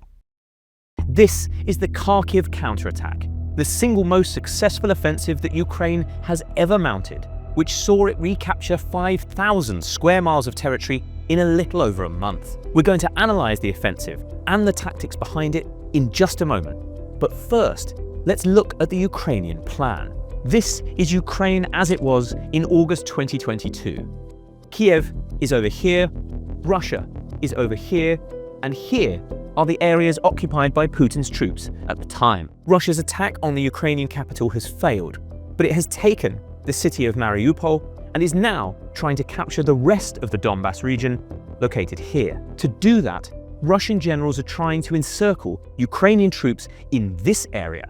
This is the Kharkiv counterattack, the single most successful offensive that Ukraine has ever mounted, which saw it recapture 5,000 square miles of territory in a little over a month. We're going to analyse the offensive and the tactics behind it in just a moment. But first, let's look at the Ukrainian plan. This is Ukraine as it was in August 2022. Kiev is over here, Russia is over here, and here are the areas occupied by Putin's troops at the time. Russia's attack on the Ukrainian capital has failed, but it has taken the city of Mariupol and is now trying to capture the rest of the Donbass region located here. To do that, Russian generals are trying to encircle Ukrainian troops in this area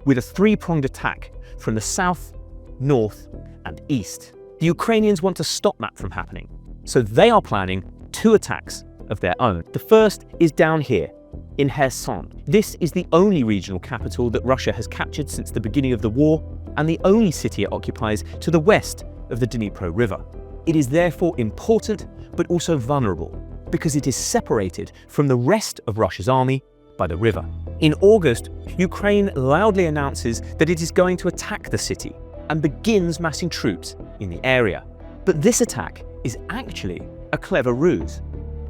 with a three-pronged attack from the south, north, and east. The Ukrainians want to stop that from happening, so they are planning two attacks of their own. The first is down here, in Kherson. This is the only regional capital that Russia has captured since the beginning of the war, and the only city it occupies to the west of the Dnipro River. It is therefore important, but also vulnerable, because it is separated from the rest of Russia's army by the river. In August, Ukraine loudly announces that it is going to attack the city and begins massing troops in the area. But this attack is actually a clever ruse,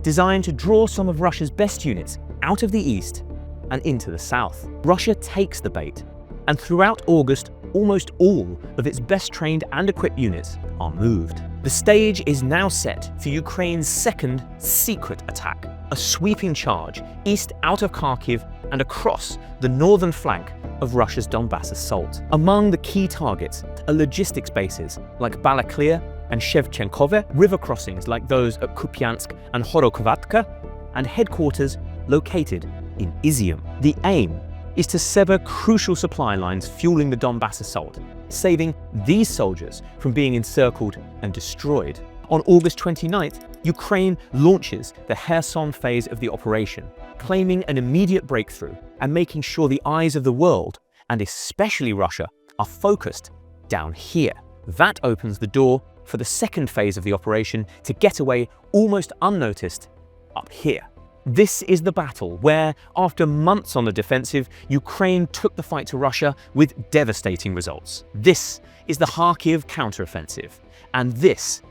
designed to draw some of Russia's best units out of the east and into the south. Russia takes the bait, and throughout August, almost all of its best trained and equipped units are moved. The stage is now set for Ukraine's second secret attack, a sweeping charge east out of Kharkiv and across the northern flank of Russia's Donbass assault. Among the key targets are logistics bases like Bakhmut and Shevchenkove, river crossings like those at Kupiansk and Horokhovatka, and headquarters located in Izium. The aim is to sever crucial supply lines fueling the Donbass assault, saving these soldiers from being encircled and destroyed. On August 29th, Ukraine launches the Kherson phase of the operation, claiming an immediate breakthrough and making sure the eyes of the world, and especially Russia, are focused down here. That opens the door for the second phase of the operation to get away almost unnoticed up here. This is the battle where, after months on the defensive, Ukraine took the fight to Russia with devastating results. This is the Kharkiv Counteroffensive, and this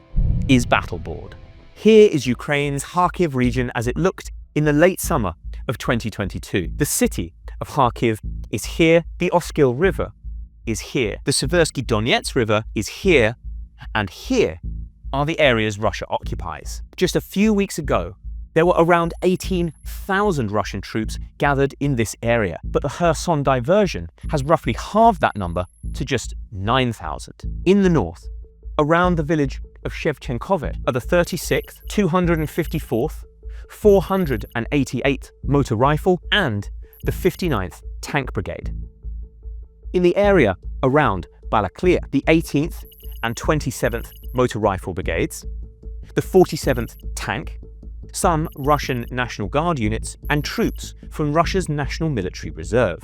is Battleboard. Here is Ukraine's Kharkiv region as it looked in the late summer of 2022. The city of Kharkiv is here, the Oskil River is here, the Seversky Donets River is here, and here are the areas Russia occupies. Just a few weeks ago, there were around 18,000 Russian troops gathered in this area, but the Kherson diversion has roughly halved that number to just 9,000. In the north, around the village of Shevchenkove are the 36th, 254th, 488th Motor Rifle and the 59th Tank Brigade. In the area around Bakhmut, the 18th and 27th Motor Rifle Brigades, the 47th Tank, some Russian National Guard units, and troops from Russia's National Military Reserve.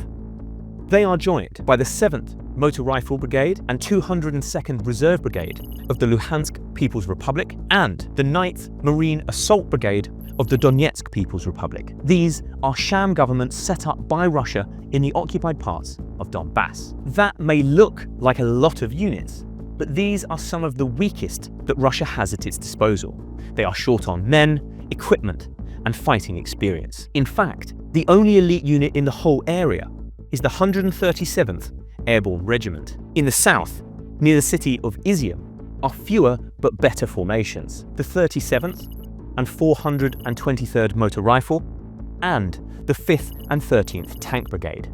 They are joined by the 7th Motor Rifle Brigade and 202nd Reserve Brigade of the Luhansk People's Republic and the 9th Marine Assault Brigade of the Donetsk People's Republic. These are sham governments set up by Russia in the occupied parts of Donbass. That may look like a lot of units, but these are some of the weakest that Russia has at its disposal. They are short on men, equipment, and fighting experience. In fact, the only elite unit in the whole area is the 137th Airborne Regiment. In the south, near the city of Izium, are fewer but better formations, the 37th and 423rd Motor Rifle, and the 5th and 13th Tank Brigade.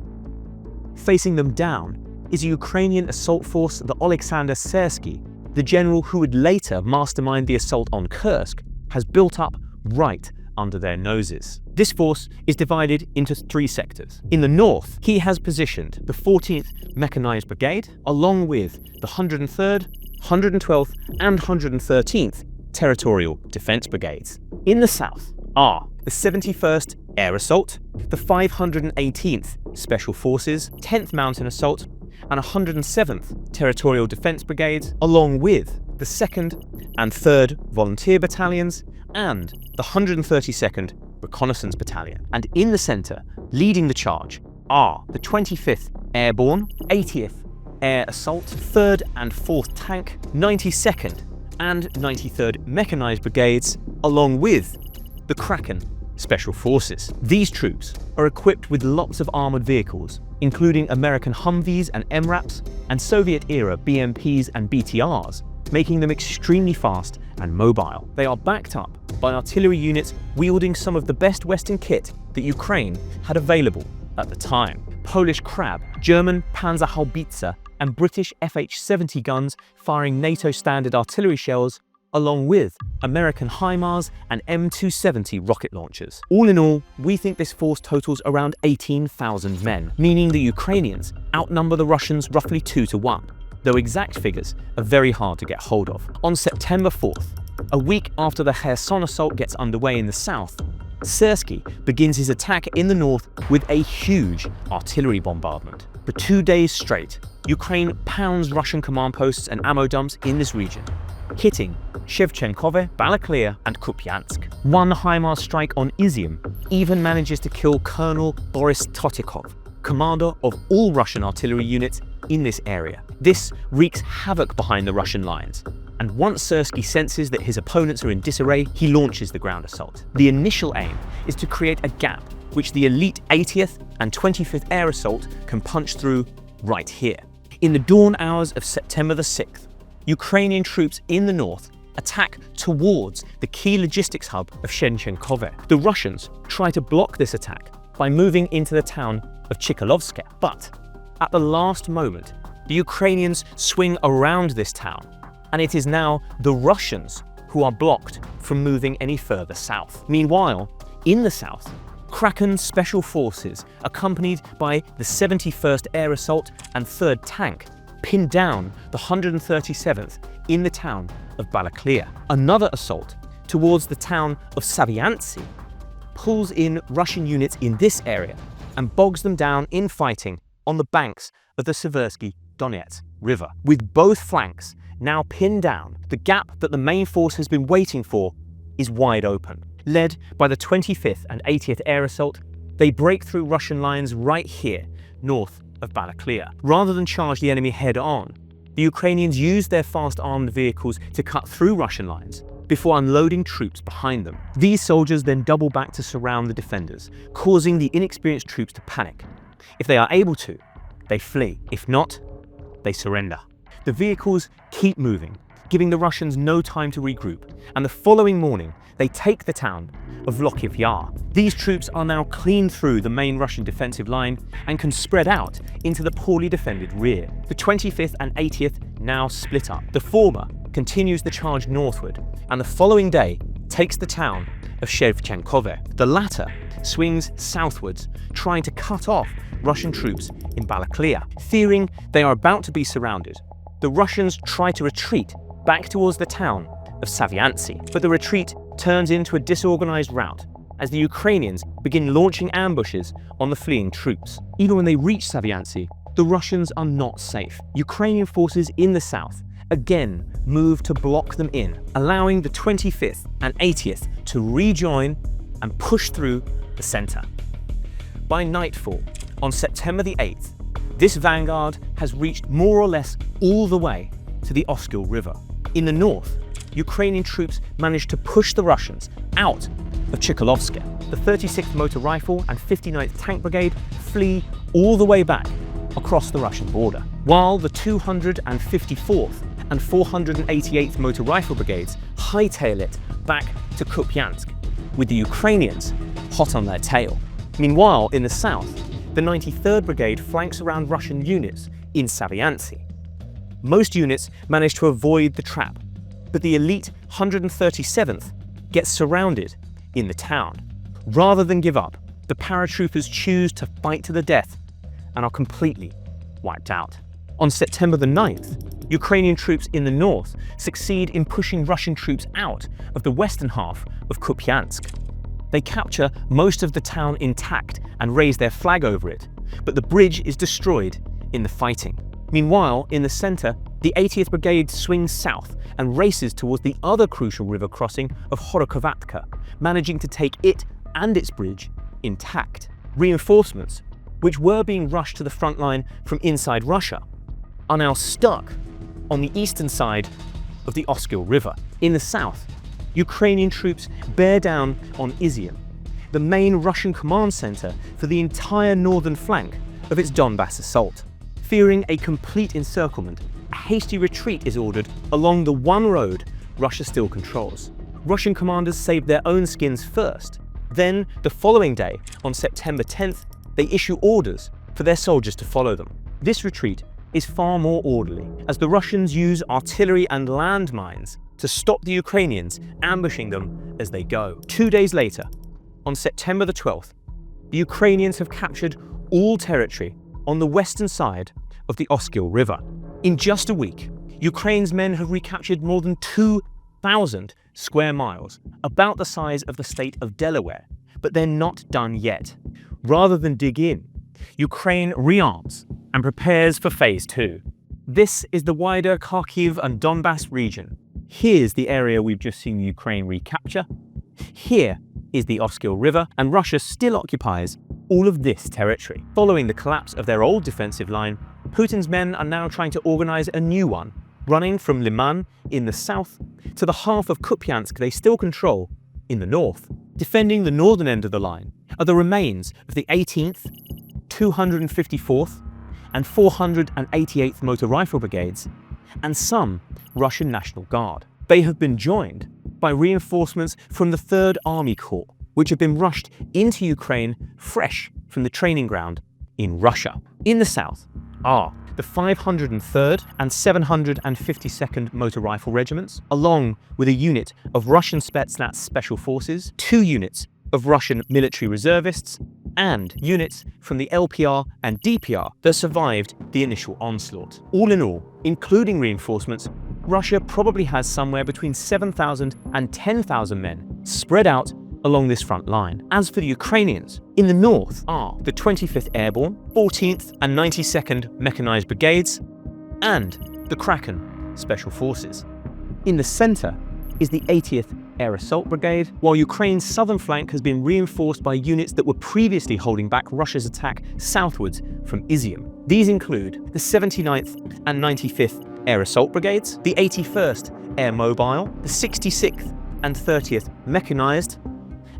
Facing them down is a Ukrainian assault force that Alexander Sersky, the general who would later mastermind the assault on Kursk, has built up right under their noses. This force is divided into three sectors. In the north, he has positioned the 14th Mechanized Brigade along with the 103rd, 112th and 113th Territorial Defense Brigades. In the south are the 71st Air Assault, the 518th Special Forces, 10th Mountain Assault and 107th Territorial Defense Brigades, along with the 2nd and 3rd Volunteer Battalions and the 132nd Reconnaissance Battalion. And in the centre, leading the charge, are the 25th Airborne, 80th Air Assault, 3rd and 4th Tank, 92nd and 93rd Mechanised Brigades, along with the Kraken Special Forces. These troops are equipped with lots of armoured vehicles, including American Humvees and MRAPs, and Soviet-era BMPs and BTRs, making them extremely fast and mobile. They are backed up by artillery units wielding some of the best Western kit that Ukraine had available at the time. Polish Krab, German Panzerhaubitze, and British FH-70 guns firing NATO standard artillery shells, along with American HIMARS and M270 rocket launchers. All in all, we think this force totals around 18,000 men, meaning the Ukrainians outnumber the Russians roughly 2 to 1, though exact figures are very hard to get hold of. On September 4th, a week after the Kherson assault gets underway in the south, Syrsky begins his attack in the north with a huge artillery bombardment. For 2 days straight, Ukraine pounds Russian command posts and ammo dumps in this region, hitting Shevchenkove, Balaklia, and Kupiansk. One HIMARS strike on Izium even manages to kill Colonel Boris Totikov, commander of all Russian artillery units in this area. This wreaks havoc behind the Russian lines, and once Syrsky senses that his opponents are in disarray, he launches the ground assault. The initial aim is to create a gap which the elite 80th and 25th Air Assault can punch through right here. In the dawn hours of September the 6th, Ukrainian troops in the north attack towards the key logistics hub of Shevchenkove. The Russians try to block this attack by moving into the town of Chikalovsk, but at the last moment, the Ukrainians swing around this town, and it is now the Russians who are blocked from moving any further south. Meanwhile, in the south, Kraken Special Forces, accompanied by the 71st Air Assault and 3rd Tank, pin down the 137th in the town of Balaklia. Another assault towards the town of Saviantsy pulls in Russian units in this area and bogs them down in fighting on the banks of the Seversky Donets River. With both flanks now pinned down, the gap that the main force has been waiting for is wide open. Led by the 25th and 80th Air Assault, they break through Russian lines right here, north of Balaklia. Rather than charge the enemy head-on, the Ukrainians use their fast armed vehicles to cut through Russian lines before unloading troops behind them. These soldiers then double back to surround the defenders, causing the inexperienced troops to panic. If they are able to, they flee. If not, they surrender. The vehicles keep moving, giving the Russians no time to regroup, and the following morning, they take the town of Lokiv Yar. These troops are now clean through the main Russian defensive line and can spread out into the poorly defended rear. The 25th and 80th now split up. The former continues the charge northward, and the following day takes the town of Shevchenkove. The latter swings southwards, trying to cut off Russian troops in Balaklia. Fearing they are about to be surrounded, the Russians try to retreat back towards the town of Saviantsy, but the retreat turns into a disorganized rout as the Ukrainians begin launching ambushes on the fleeing troops. Even when they reach Saviantsy, the Russians are not safe. Ukrainian forces in the south again move to block them in, allowing the 25th and 80th to rejoin and push through the center. By nightfall, on September the 8th, this vanguard has reached more or less all the way to the Oskil River. In the north, Ukrainian troops managed to push the Russians out of Chikalovsk. The 36th Motor Rifle and 59th Tank Brigade flee all the way back across the Russian border, while the 254th and 488th Motor Rifle Brigades hightail it back to Kupiansk, with the Ukrainians hot on their tail. Meanwhile, in the south, the 93rd Brigade flanks around Russian units in Saviantsy. Most units manage to avoid the trap, but the elite 137th gets surrounded in the town. Rather than give up, the paratroopers choose to fight to the death and are completely wiped out. On September the 9th, Ukrainian troops in the north succeed in pushing Russian troops out of the western half of Kupiansk. They capture most of the town intact and raise their flag over it, but the bridge is destroyed in the fighting. Meanwhile, in the center, the 80th Brigade swings south and races towards the other crucial river crossing of Horokovatka, managing to take it and its bridge intact. Reinforcements, which were being rushed to the front line from inside Russia, are now stuck on the eastern side of the Oskil River. In the south, Ukrainian troops bear down on Izium, the main Russian command center for the entire northern flank of its Donbass assault. Fearing a complete encirclement, a hasty retreat is ordered along the one road Russia still controls. Russian commanders saved their own skins first. Then, the following day, on September 10th, they issue orders for their soldiers to follow them. This retreat is far more orderly, as the Russians use artillery and landmines to stop the Ukrainians ambushing them as they go. 2 days later, on September the 12th, the Ukrainians have captured all territory on the western side of the Oskil River. In just a week, Ukraine's men have recaptured more than 2,000 square miles, about the size of the state of Delaware. But they're not done yet. Rather than dig in, Ukraine rearms and prepares for Phase 2. This is the wider Kharkiv and Donbass region. Here's the area we've just seen Ukraine recapture. Here is the Oskil River, and Russia still occupies all of this territory. Following the collapse of their old defensive line, Putin's men are now trying to organize a new one, running from Liman in the south to the half of Kupiansk they still control in the north. Defending the northern end of the line are the remains of the 18th, 254th, and 488th Motor Rifle Brigades, and some Russian National Guard. They have been joined by reinforcements from the 3rd Army Corps, which have been rushed into Ukraine fresh from the training ground in Russia. In the south are the 503rd and 752nd Motor Rifle Regiments, along with a unit of Russian Spetsnaz Special Forces, 2 units of Russian military reservists, and units from the LPR and DPR that survived the initial onslaught. All in all, including reinforcements, Russia probably has somewhere between 7,000 and 10,000 men spread out along this front line. As for the Ukrainians, in the north are the 25th Airborne, 14th and 92nd Mechanized Brigades, and the Kraken Special Forces. In the center is the 80th Air Assault Brigade, while Ukraine's southern flank has been reinforced by units that were previously holding back Russia's attack southwards from Izium. These include the 79th and 95th Air Assault Brigades, the 81st Air Mobile, the 66th and 30th Mechanized,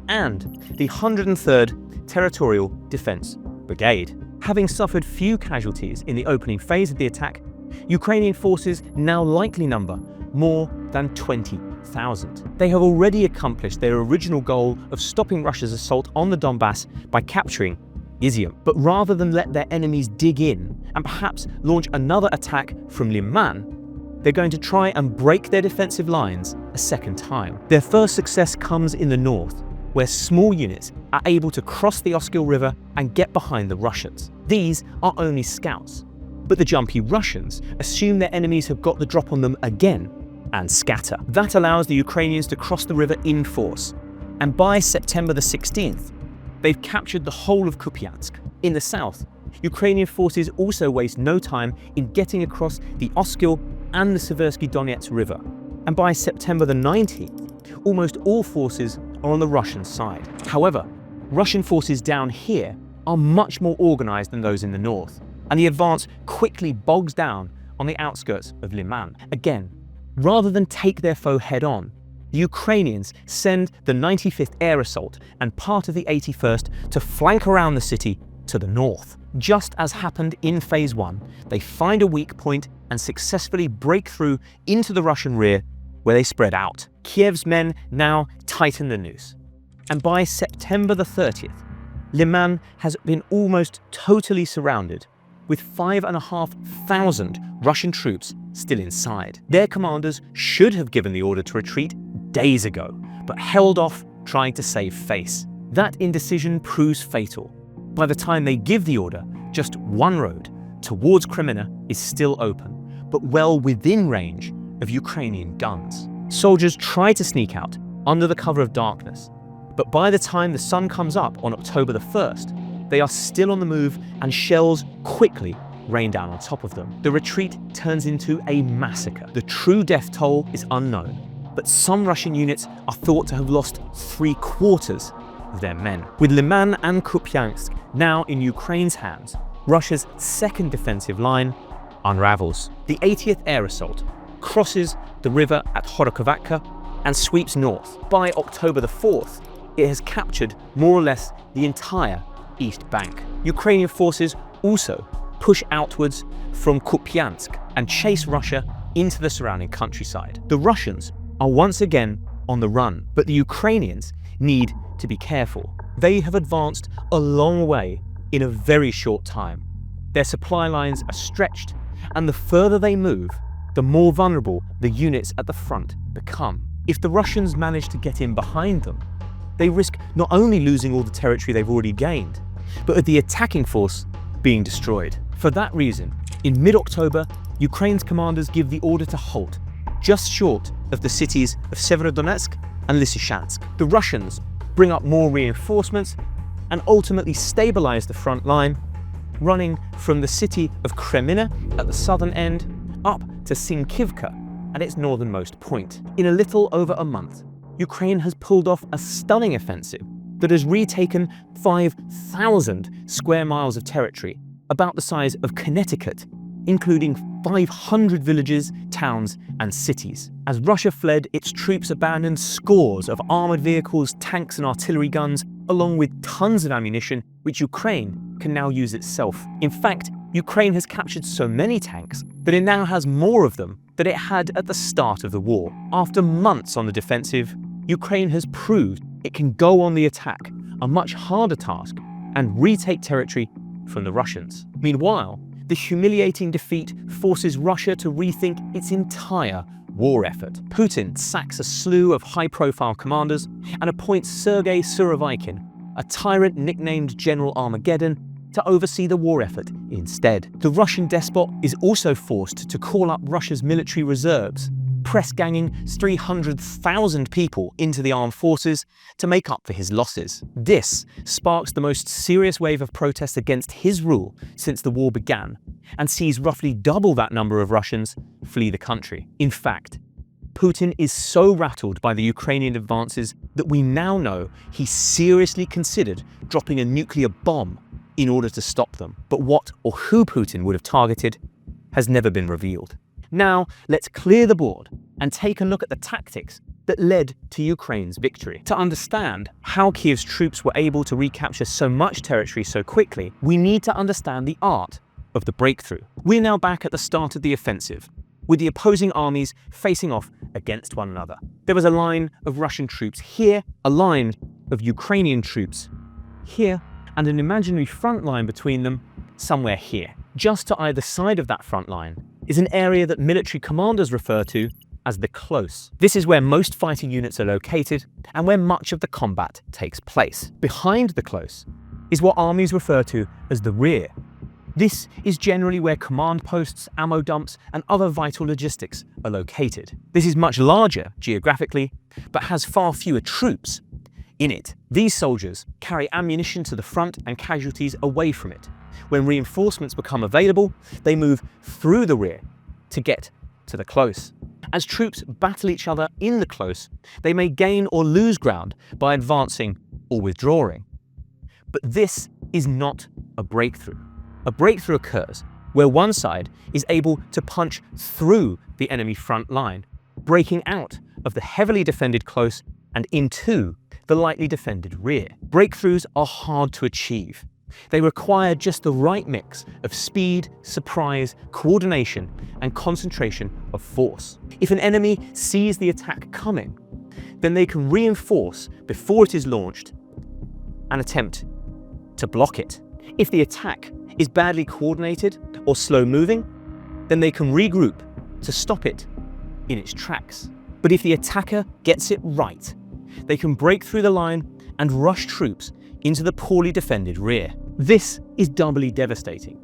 and the 103rd Territorial Defense Brigade. Having suffered few casualties in the opening phase of the attack, Ukrainian forces now likely number more than 20,000. They have already accomplished their original goal of stopping Russia's assault on the Donbass by capturing Izium. But rather than let their enemies dig in and perhaps launch another attack from Liman, they're going to try and break their defensive lines a second time. Their first success comes in the north, where small units are able to cross the Oskil River and get behind the Russians. These are only scouts, but the jumpy Russians assume their enemies have got the drop on them again and scatter. That allows the Ukrainians to cross the river in force, and by September the 16th, they've captured the whole of Kupiansk. In the south, Ukrainian forces also waste no time in getting across the Oskil and the Seversky Donets River, and by September the 19th, almost all forces are on the Russian side. However, Russian forces down here are much more organized than those in the north, and the advance quickly bogs down on the outskirts of Liman. Again, rather than take their foe head-on, the Ukrainians send the 95th Air Assault and part of the 81st to flank around the city to the north. Just as happened in Phase 1, they find a weak point and successfully break through into the Russian rear, where they spread out. Kiev's men now tighten the noose, and by September the 30th, Liman has been almost totally surrounded, with 5,500 Russian troops still inside. Their commanders should have given the order to retreat days ago, but held off trying to save face. That indecision proves fatal. By the time they give the order, just one road towards Crimea is still open, but well within range of Ukrainian guns. Soldiers try to sneak out under the cover of darkness, but by the time the sun comes up on October the 1st, they are still on the move and shells quickly rain down on top of them. The retreat turns into a massacre. The true death toll is unknown, but some Russian units are thought to have lost 3/4 of their men. With Liman and Kupiansk now in Ukraine's hands, Russia's second defensive line unravels. The 80th Air Assault crosses the river at Horokhovatka and sweeps north. By October the 4th, it has captured more or less the entire east bank. Ukrainian forces also push outwards from Kupiansk and chase Russia into the surrounding countryside. The Russians are once again on the run. But the Ukrainians need to be careful. They have advanced a long way in a very short time. Their supply lines are stretched, and the further they move, the more vulnerable the units at the front become. If the Russians manage to get in behind them, they risk not only losing all the territory they've already gained, but the attacking force being destroyed. For that reason, in mid-October, Ukraine's commanders give the order to halt, just short of the cities of Severodonetsk and Lysychansk. The Russians bring up more reinforcements and ultimately stabilize the front line, running from the city of Kremina at the southern end up to Sinkivka at its northernmost point. In a little over a month, Ukraine has pulled off a stunning offensive that has retaken 5,000 square miles of territory, about the size of Connecticut, including 500 villages, towns, and cities. As Russia fled, its troops abandoned scores of armored vehicles, tanks, and artillery guns, along with tons of ammunition, which Ukraine can now use itself. In fact, Ukraine has captured so many tanks that it now has more of them than it had at the start of the war. After months on the defensive, Ukraine has proved it can go on the attack, a much harder task, and retake territory from the Russians. Meanwhile, the humiliating defeat forces Russia to rethink its entire war effort. Putin sacks a slew of high-profile commanders and appoints Sergei Surovikin, a tyrant nicknamed General Armageddon, to oversee the war effort instead. The Russian despot is also forced to call up Russia's military reserves, press-ganging 300,000 people into the armed forces to make up for his losses. This sparks the most serious wave of protests against his rule since the war began, and sees roughly double that number of Russians flee the country. In fact, Putin is so rattled by the Ukrainian advances that we now know he seriously considered dropping a nuclear bomb in order to stop them. But what or who Putin would have targeted has never been revealed. Now, let's clear the board and take a look at the tactics that led to Ukraine's victory. To understand how Kiev's troops were able to recapture so much territory so quickly, we need to understand the art of the breakthrough. We're now back at the start of the offensive, with the opposing armies facing off against one another. There was a line of Russian troops here, a line of Ukrainian troops here, and an imaginary front line between them somewhere here. Just to either side of that front line is an area that military commanders refer to as the close. This is where most fighting units are located and where much of the combat takes place. Behind the close is what armies refer to as the rear. This is generally where command posts, ammo dumps, and other vital logistics are located. This is much larger geographically, but has far fewer troops in it. These soldiers carry ammunition to the front and casualties away from it. When reinforcements become available, they move through the rear to get to the close. As troops battle each other in the close, they may gain or lose ground by advancing or withdrawing. But this is not a breakthrough. A breakthrough occurs where one side is able to punch through the enemy front line, breaking out of the heavily defended close and into the lightly defended rear. Breakthroughs are hard to achieve. They require just the right mix of speed, surprise, coordination, and concentration of force. If an enemy sees the attack coming, then they can reinforce before it is launched and attempt to block it. If the attack is badly coordinated or slow-moving, then they can regroup to stop it in its tracks. But if the attacker gets it right, they can break through the line and rush troops into the poorly defended rear. This is doubly devastating.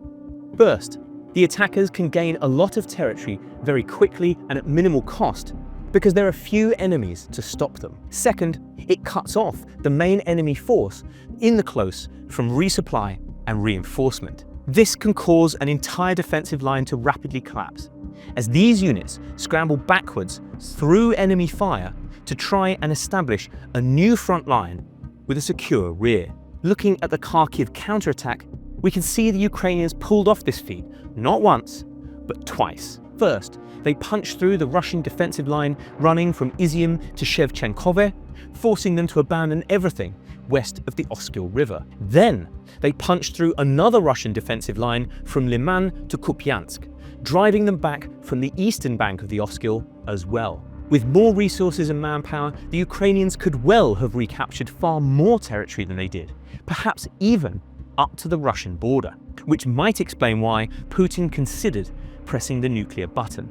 First, the attackers can gain a lot of territory very quickly and at minimal cost because there are few enemies to stop them. Second, it cuts off the main enemy force in the close from resupply and reinforcement. This can cause an entire defensive line to rapidly collapse, as these units scramble backwards through enemy fire to try and establish a new front line with a secure rear. Looking at the Kharkiv counterattack, we can see the Ukrainians pulled off this feat not once, but twice. First, they punched through the Russian defensive line running from Izium to Shevchenkove, forcing them to abandon everything west of the Oskil River. Then, they punched through another Russian defensive line from Liman to Kupiansk, driving them back from the eastern bank of the Oskil as well. With more resources and manpower, the Ukrainians could well have recaptured far more territory than they did, perhaps even up to the Russian border, which might explain why Putin considered pressing the nuclear button.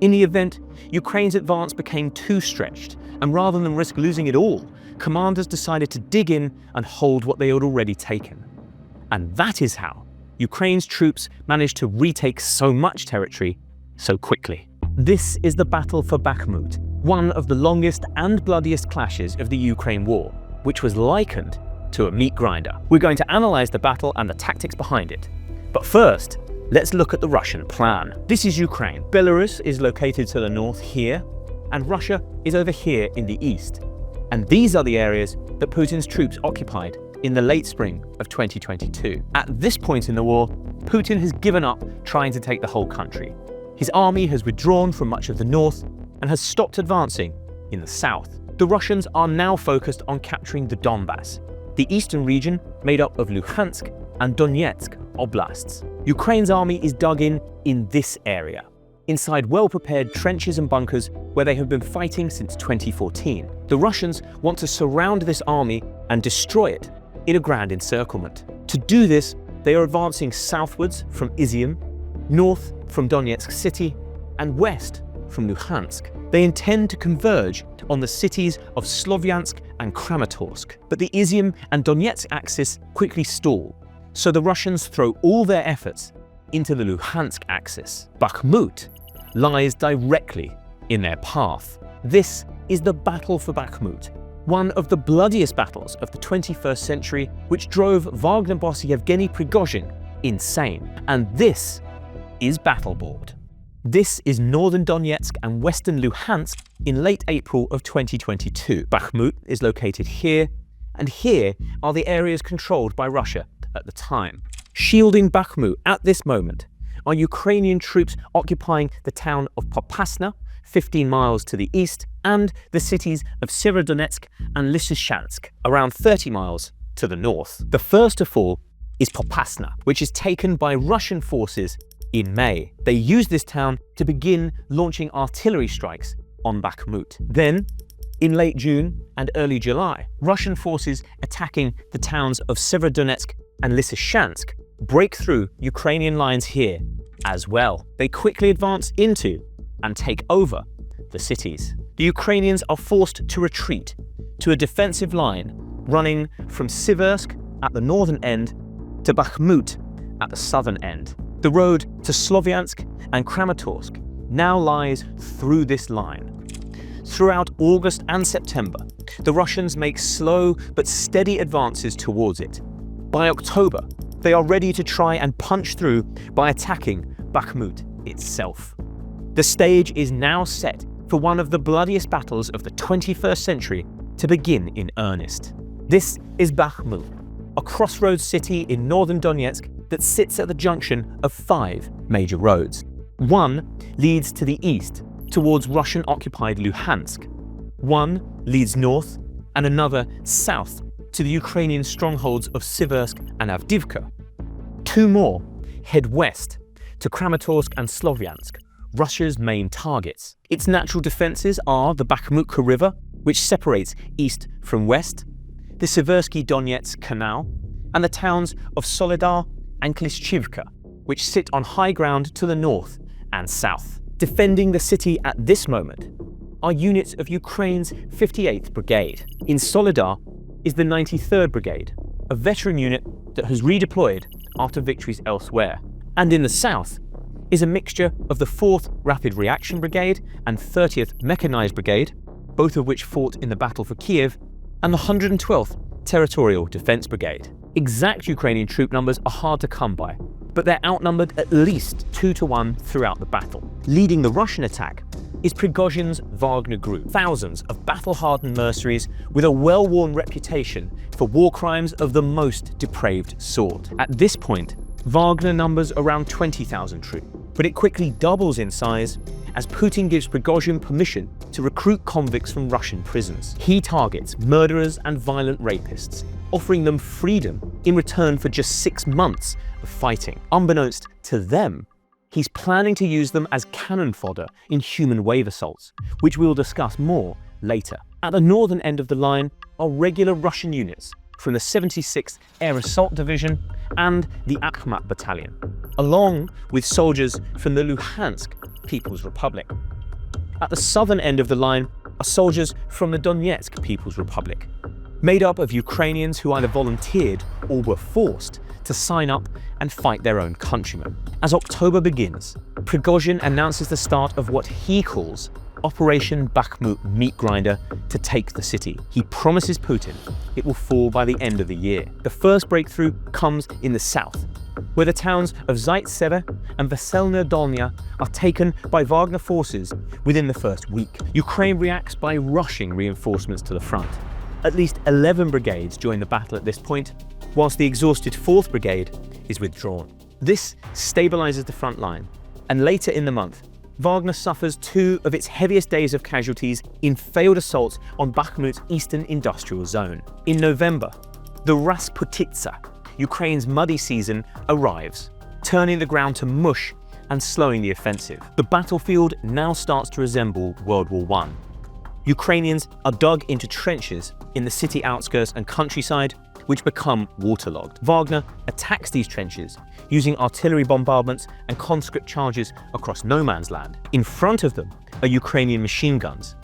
In the event, Ukraine's advance became too stretched, and rather than risk losing it all, commanders decided to dig in and hold what they had already taken. And that is how Ukraine's troops managed to retake so much territory so quickly. This is the battle for Bakhmut, one of the longest and bloodiest clashes of the Ukraine war, which was likened to a meat grinder. We're going to analyze the battle and the tactics behind it. But first, let's look at the Russian plan. This is Ukraine. Belarus is located to the north here, and Russia is over here in the east. And these are the areas that Putin's troops occupied in the late spring of 2022. At this point in the war, Putin has given up trying to take the whole country. His army has withdrawn from much of the north and has stopped advancing in the south. The Russians are now focused on capturing the Donbass, the eastern region made up of Luhansk and Donetsk oblasts. Ukraine's army is dug in this area, inside well-prepared trenches and bunkers where they have been fighting since 2014. The Russians want to surround this army and destroy it in a grand encirclement. To do this, they are advancing southwards from Izium, north from Donetsk city, and west from Luhansk. They intend to converge on the cities of Slovyansk and Kramatorsk, but the Izium and Donetsk axis quickly stall, so the Russians throw all their efforts into the Luhansk axis. Bakhmut lies directly in their path. This is the battle for Bakhmut, one of the bloodiest battles of the 21st century, which drove Wagner boss Yevgeny Prigozhin insane. And this is Battleboard. This is northern Donetsk and western Luhansk in late April of 2022. Bakhmut is located here, and here are the areas controlled by Russia at the time. Shielding Bakhmut at this moment are Ukrainian troops occupying the town of Popasna, 15 miles to the east, and the cities of Severodonetsk and Lysychansk, around 30 miles to the north. The first to fall is Popasna, which is taken by Russian forces in May. They used this town to begin launching artillery strikes on Bakhmut. Then, in late June and early July, Russian forces attacking the towns of Severodonetsk and Lysychansk break through Ukrainian lines here as well. They quickly advance into and take over the cities. The Ukrainians are forced to retreat to a defensive line running from Siversk at the northern end to Bakhmut at the southern end. The road to Slovyansk and Kramatorsk now lies through this line. Throughout August and September, the Russians make slow but steady advances towards it. By October, they are ready to try and punch through by attacking Bakhmut itself. The stage is now set for one of the bloodiest battles of the 21st century to begin in earnest. This is Bakhmut, a crossroads city in northern Donetsk that sits at the junction of 5 major roads. One leads to the east towards Russian-occupied Luhansk. One leads north and another south to the Ukrainian strongholds of Siversk and Avdiivka. 2 more head west to Kramatorsk and Slovyansk, Russia's main targets. Its natural defenses are the Bakhmutka River, which separates east from west, the Siversky Donetsk Canal, and the towns of Soledar and Klishchivka, which sit on high ground to the north and south. Defending the city at this moment are units of Ukraine's 58th Brigade. In Soledar is the 93rd Brigade, a veteran unit that has redeployed after victories elsewhere. And in the south is a mixture of the 4th Rapid Reaction Brigade and 30th Mechanized Brigade, both of which fought in the battle for Kiev, and the 112th Territorial Defense Brigade. Exact Ukrainian troop numbers are hard to come by, but they're outnumbered at least 2-1 throughout the battle. Leading the Russian attack is Prigozhin's Wagner Group, thousands of battle-hardened mercenaries with a well-worn reputation for war crimes of the most depraved sort. At this point, Wagner numbers around 20,000 troops, but it quickly doubles in size as Putin gives Prigozhin permission to recruit convicts from Russian prisons. He targets murderers and violent rapists, offering them freedom in return for just 6 months of fighting. Unbeknownst to them, He's planning to use them as cannon fodder in human wave assaults, which we'll discuss more later. At the northern end of the line are regular Russian units from the 76th Air Assault Division and the Bakhmut Battalion, along with soldiers from the Luhansk People's Republic. At the southern end of the line are soldiers from the Donetsk People's Republic, made up of Ukrainians who either volunteered or were forced to sign up and fight their own countrymen. As October begins, Prigozhin announces the start of what he calls Operation Bakhmut Meat Grinder to take the city. He promises Putin it will fall by the end of the year. The first breakthrough comes in the south, where the towns of Zaitsevo and Veselaya Dolnya are taken by Wagner forces within the first week. Ukraine reacts by rushing reinforcements to the front. At least 11 brigades join the battle at this point, whilst the exhausted 4th Brigade is withdrawn. This stabilizes the front line, and later in the month, Wagner suffers 2 of its heaviest days of casualties in failed assaults on Bakhmut's eastern industrial zone. In November, the Rasputitsa, Ukraine's muddy season, arrives, turning the ground to mush and slowing the offensive. The battlefield now starts to resemble World War I. Ukrainians are dug into trenches in the city outskirts and countryside, which become waterlogged. Wagner attacks these trenches using artillery bombardments and conscript charges across no man's land. In front of them are Ukrainian machine guns,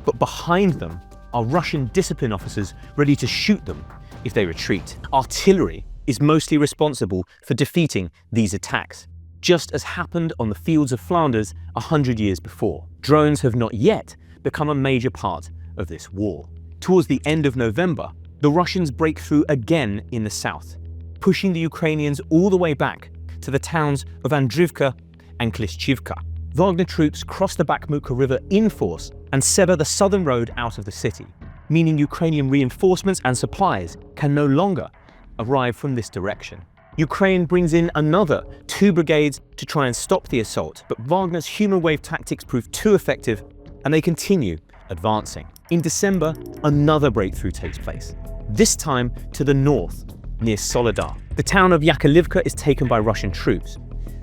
but behind them are Russian discipline officers ready to shoot them if they retreat. Artillery is mostly responsible for defeating these attacks, just as happened on the fields of Flanders 100 years before. Drones have not yet become a major part of this war. Towards the end of November, the Russians break through again in the south, pushing the Ukrainians all the way back to the towns of Andrivka and Klishchivka. Wagner troops cross the Bakhmut River in force and sever the southern road out of the city, meaning Ukrainian reinforcements and supplies can no longer arrive from this direction. Ukraine brings in another 2 brigades to try and stop the assault, but Wagner's human wave tactics prove too effective and they continue advancing. In December, another breakthrough takes place, this time to the north, near Soledar. The town of Yakovlivka is taken by Russian troops.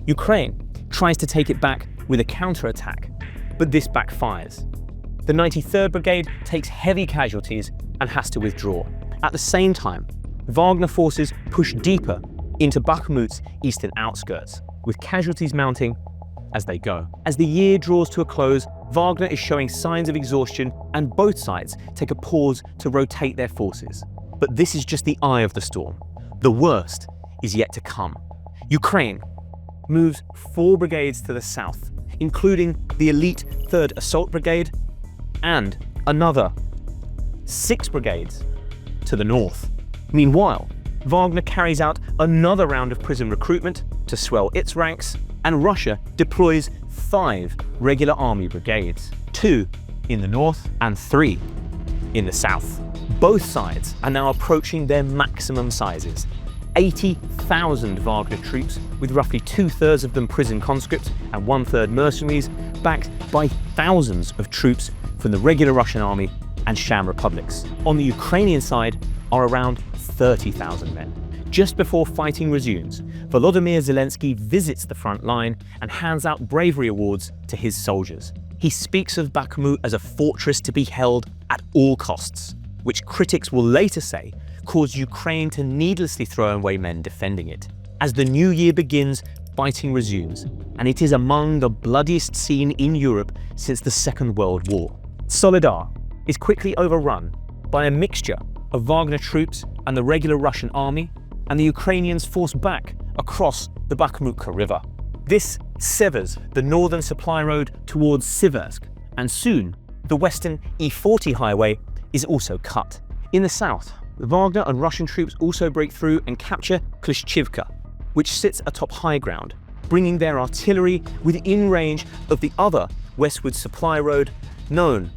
Ukraine tries to take it back with a counterattack, but this backfires. The 93rd Brigade takes heavy casualties and has to withdraw. At the same time, Wagner forces push deeper into Bakhmut's eastern outskirts, with casualties mounting as they go. As the year draws to a close, Wagner is showing signs of exhaustion and both sides take a pause to rotate their forces. But this is just the eye of the storm. The worst is yet to come. Ukraine moves 4 brigades to the south, including the elite 3rd Assault Brigade and another 6 brigades to the north. Meanwhile, Wagner carries out another round of prison recruitment to swell its ranks, and Russia deploys 5 regular army brigades, 2 in the north and 3 in the south. Both sides are now approaching their maximum sizes. 80,000 Wagner troops, with roughly 2/3 of them prison conscripts and 1/3 mercenaries, backed by thousands of troops from the regular Russian army and sham republics. On the Ukrainian side are around 30,000 men. Just before fighting resumes, Volodymyr Zelensky visits the front line and hands out bravery awards to his soldiers. He speaks of Bakhmut as a fortress to be held at all costs, which critics will later say caused Ukraine to needlessly throw away men defending it. As the new year begins, fighting resumes, and it is among the bloodiest scene in Europe since the Second World War. Soledar is quickly overrun by a mixture of Wagner troops and the regular Russian army, and the Ukrainians force back across the Bakhmut River. This severs the northern supply road towards Siversk, and soon the western E40 highway is also cut. In the south, Wagner and Russian troops also break through and capture Klishchivka, which sits atop high ground, bringing their artillery within range of the other westward supply road known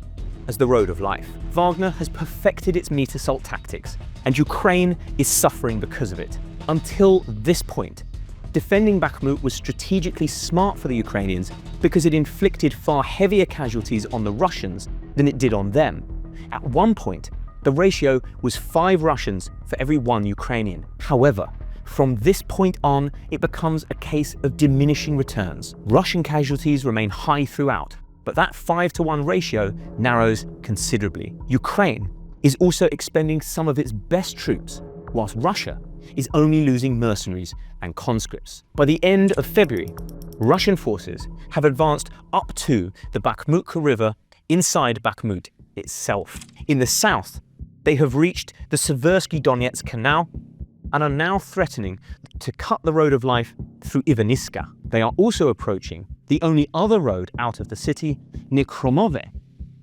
as the Road of Life. Wagner has perfected its meat assault tactics, and Ukraine is suffering because of it. Until this point, defending Bakhmut was strategically smart for the Ukrainians because it inflicted far heavier casualties on the Russians than it did on them. At one point, the ratio was 5 Russians for every 1 Ukrainian. However, From this point on, it becomes a case of diminishing returns. Russian casualties remain high throughout, but that 5-to-1 ratio narrows considerably. Ukraine is also expending some of its best troops, whilst Russia is only losing mercenaries and conscripts. By the end of February, Russian forces have advanced up to the Bakhmut River inside Bakhmut itself. In the south, they have reached the Seversky Donetsk Canal and are now threatening to cut the road of life through Ivaniska. They are also approaching the only other road out of the city, near Kromove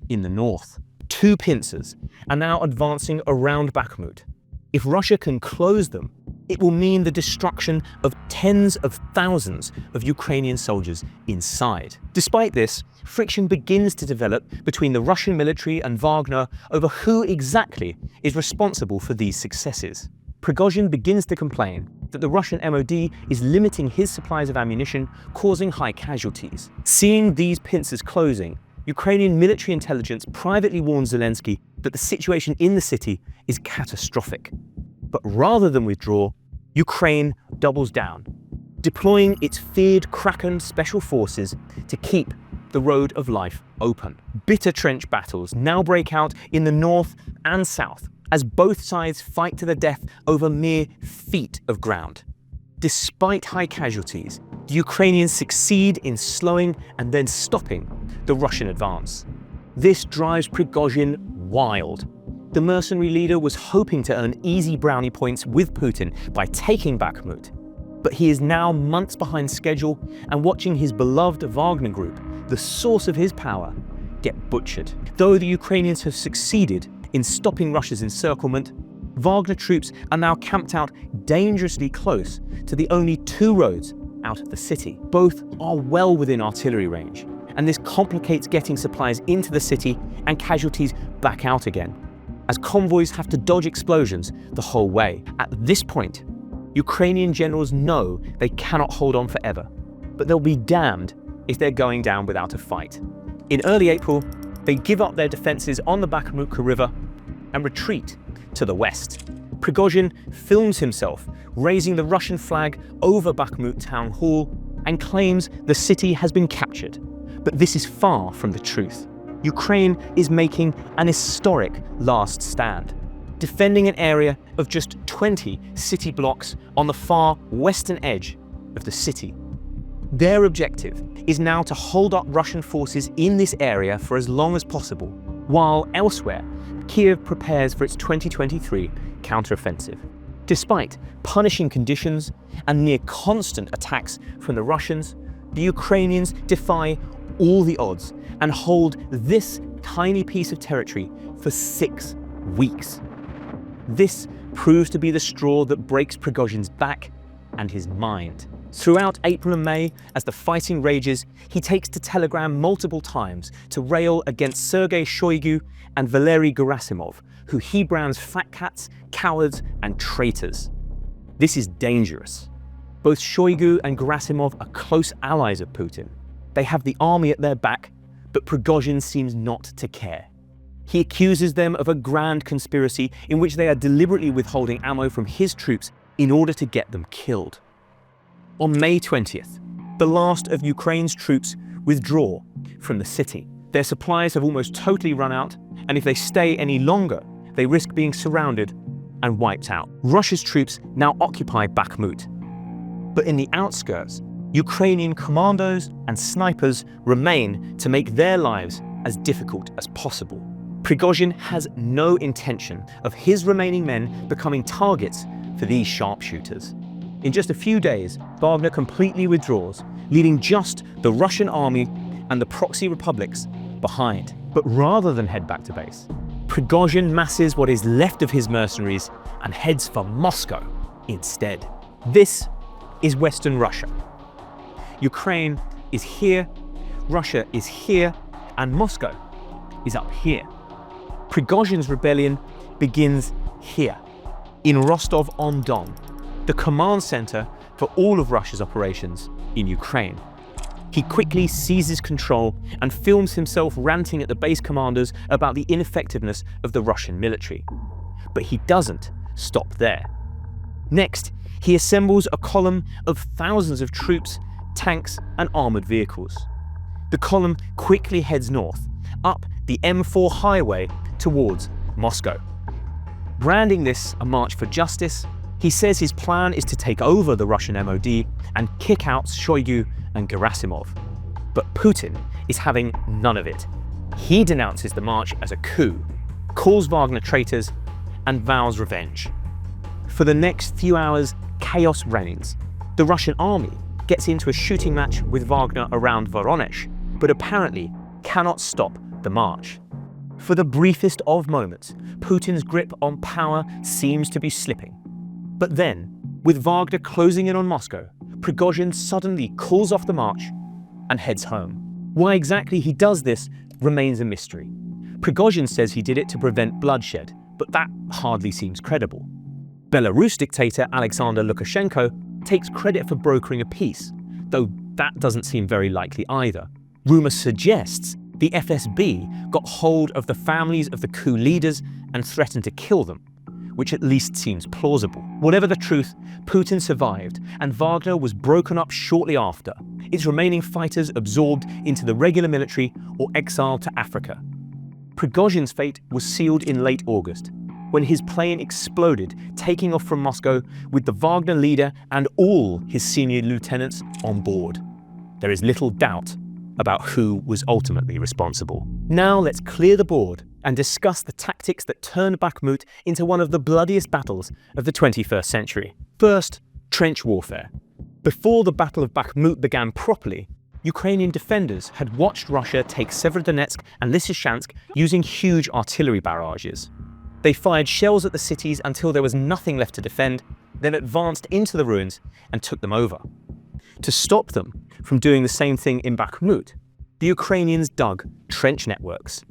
in the north. Two pincers are now advancing around Bakhmut. If Russia can close them, it will mean the destruction of tens of thousands of Ukrainian soldiers inside. Despite this, friction begins to develop between the Russian military and Wagner over who exactly is responsible for these successes. Prigozhin begins to complain that the Russian MOD is limiting his supplies of ammunition, causing high casualties. Seeing these pincers closing, Ukrainian military intelligence privately warns Zelensky that the situation in the city is catastrophic. But rather than withdraw, Ukraine doubles down, deploying its feared Kraken special forces to keep the road of life open. Bitter trench battles now break out in the north and south, as both sides fight to the death over mere feet of ground. Despite high casualties, the Ukrainians succeed in slowing and then stopping the Russian advance. This drives Prigozhin wild. The mercenary leader was hoping to earn easy brownie points with Putin by taking Bakhmut, but he is now months behind schedule and watching his beloved Wagner group, the source of his power, get butchered. Though the Ukrainians have succeeded in stopping Russia's encirclement, Wagner troops are now camped out dangerously close to the only two roads out of the city. Both are well within artillery range, and this complicates getting supplies into the city and casualties back out again, as convoys have to dodge explosions the whole way. At this point, Ukrainian generals know they cannot hold on forever, but they'll be damned if they're going down without a fight. In early April, they give up their defenses on the Bakhmut River and retreat to the west. Prigozhin films himself raising the Russian flag over Bakhmut town hall and claims the city has been captured. But this is far from the truth. Ukraine is making an historic last stand, defending an area of just 20 city blocks on the far western edge of the city. Their objective is now to hold up Russian forces in this area for as long as possible, while elsewhere, Kiev prepares for its 2023 counteroffensive. Despite punishing conditions and near constant attacks from the Russians, the Ukrainians defy all the odds and hold this tiny piece of territory for 6 weeks. This proves to be the straw that breaks Prigozhin's back and his mind. Throughout April and May, as the fighting rages, he takes to Telegram multiple times to rail against Sergei Shoigu and Valery Gerasimov, who he brands fat cats, cowards, and traitors. This is dangerous. Both Shoigu and Gerasimov are close allies of Putin. They have the army at their back, but Prigozhin seems not to care. He accuses them of a grand conspiracy in which they are deliberately withholding ammo from his troops in order to get them killed. On May 20th, the last of Ukraine's troops withdraw from the city. Their supplies have almost totally run out, and if they stay any longer, they risk being surrounded and wiped out. Russia's troops now occupy Bakhmut, but in the outskirts, Ukrainian commandos and snipers remain to make their lives as difficult as possible. Prigozhin has no intention of his remaining men becoming targets for these sharpshooters. In just a few days, Wagner completely withdraws, leaving just the Russian army and the proxy republics behind. But rather than head back to base, Prigozhin masses what is left of his mercenaries and heads for Moscow instead. This is Western Russia. Ukraine is here, Russia is here, and Moscow is up here. Prigozhin's rebellion begins here, in Rostov-on-Don, the command center for all of Russia's operations in Ukraine. He quickly seizes control and films himself ranting at the base commanders about the ineffectiveness of the Russian military. But he doesn't stop there. Next, he assembles a column of thousands of troops, tanks, and armored vehicles. The column quickly heads north, up the M4 highway towards Moscow. Branding this a march for justice, he says his plan is to take over the Russian MOD and kick out Shoigu and Gerasimov. But Putin is having none of it. He denounces the march as a coup, calls Wagner traitors, and vows revenge. For the next few hours, chaos reigns. The Russian army gets into a shooting match with Wagner around Voronezh, but apparently cannot stop the march. For the briefest of moments, Putin's grip on power seems to be slipping. But then, with Wagner closing in on Moscow, Prigozhin suddenly calls off the march and heads home. Why exactly he does this remains a mystery. Prigozhin says he did it to prevent bloodshed, but that hardly seems credible. Belarus dictator Alexander Lukashenko takes credit for brokering a peace, though that doesn't seem very likely either. Rumour suggests the FSB got hold of the families of the coup leaders and threatened to kill them, which at least seems plausible. Whatever the truth, Putin survived, and Wagner was broken up shortly after, its remaining fighters absorbed into the regular military or exiled to Africa. Prigozhin's fate was sealed in late August, when his plane exploded, taking off from Moscow with the Wagner leader and all his senior lieutenants on board. There is little doubt about who was ultimately responsible. Now let's clear the board and discuss the tactics that turned Bakhmut into one of the bloodiest battles of the 21st century. First, trench warfare. Before the Battle of Bakhmut began properly, Ukrainian defenders had watched Russia take Severodonetsk and Lysychansk using huge artillery barrages. They fired shells at the cities until there was nothing left to defend, then advanced into the ruins and took them over. To stop them from doing the same thing in Bakhmut, the Ukrainians dug trench networks.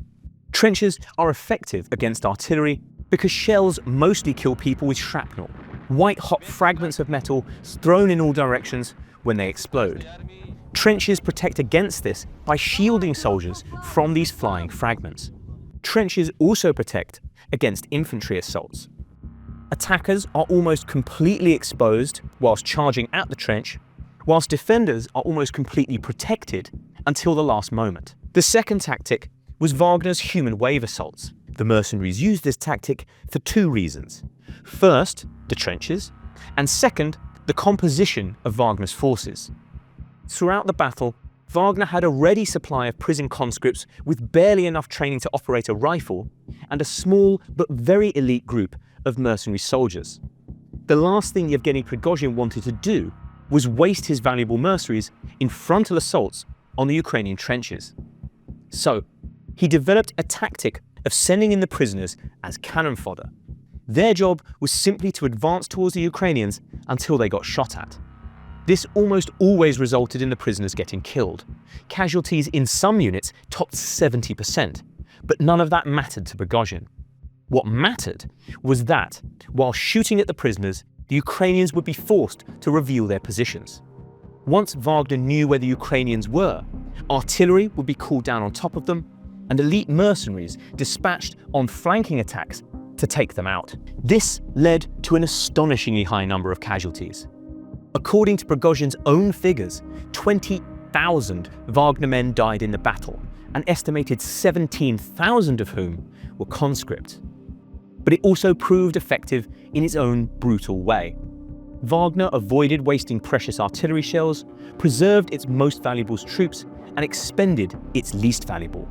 Trenches are effective against artillery because shells mostly kill people with shrapnel, white-hot fragments of metal thrown in all directions when they explode. Trenches protect against this by shielding soldiers from these flying fragments. Trenches also protect against infantry assaults. Attackers are almost completely exposed whilst charging at the trench, whilst defenders are almost completely protected until the last moment. The second tactic was Wagner's human wave assaults. The mercenaries used this tactic for two reasons. First, the trenches, and second, the composition of Wagner's forces. Throughout the battle, Wagner had a ready supply of prison conscripts with barely enough training to operate a rifle, and a small but very elite group of mercenary soldiers. The last thing Yevgeny Prigozhin wanted to do was waste his valuable mercenaries in frontal assaults on the Ukrainian trenches. So, he developed a tactic of sending in the prisoners as cannon fodder. Their job was simply to advance towards the Ukrainians until they got shot at. This almost always resulted in the prisoners getting killed. Casualties in some units topped 70%, but none of that mattered to Prigozhin. What mattered was that, while shooting at the prisoners, the Ukrainians would be forced to reveal their positions. Once Wagner knew where the Ukrainians were, artillery would be called down on top of them, and elite mercenaries dispatched on flanking attacks to take them out. This led to an astonishingly high number of casualties. According to Prigozhin's own figures, 20,000 Wagner men died in the battle, an estimated 17,000 of whom were conscripts. But it also proved effective in its own brutal way. Wagner avoided wasting precious artillery shells, preserved its most valuable troops, and expended its least valuable.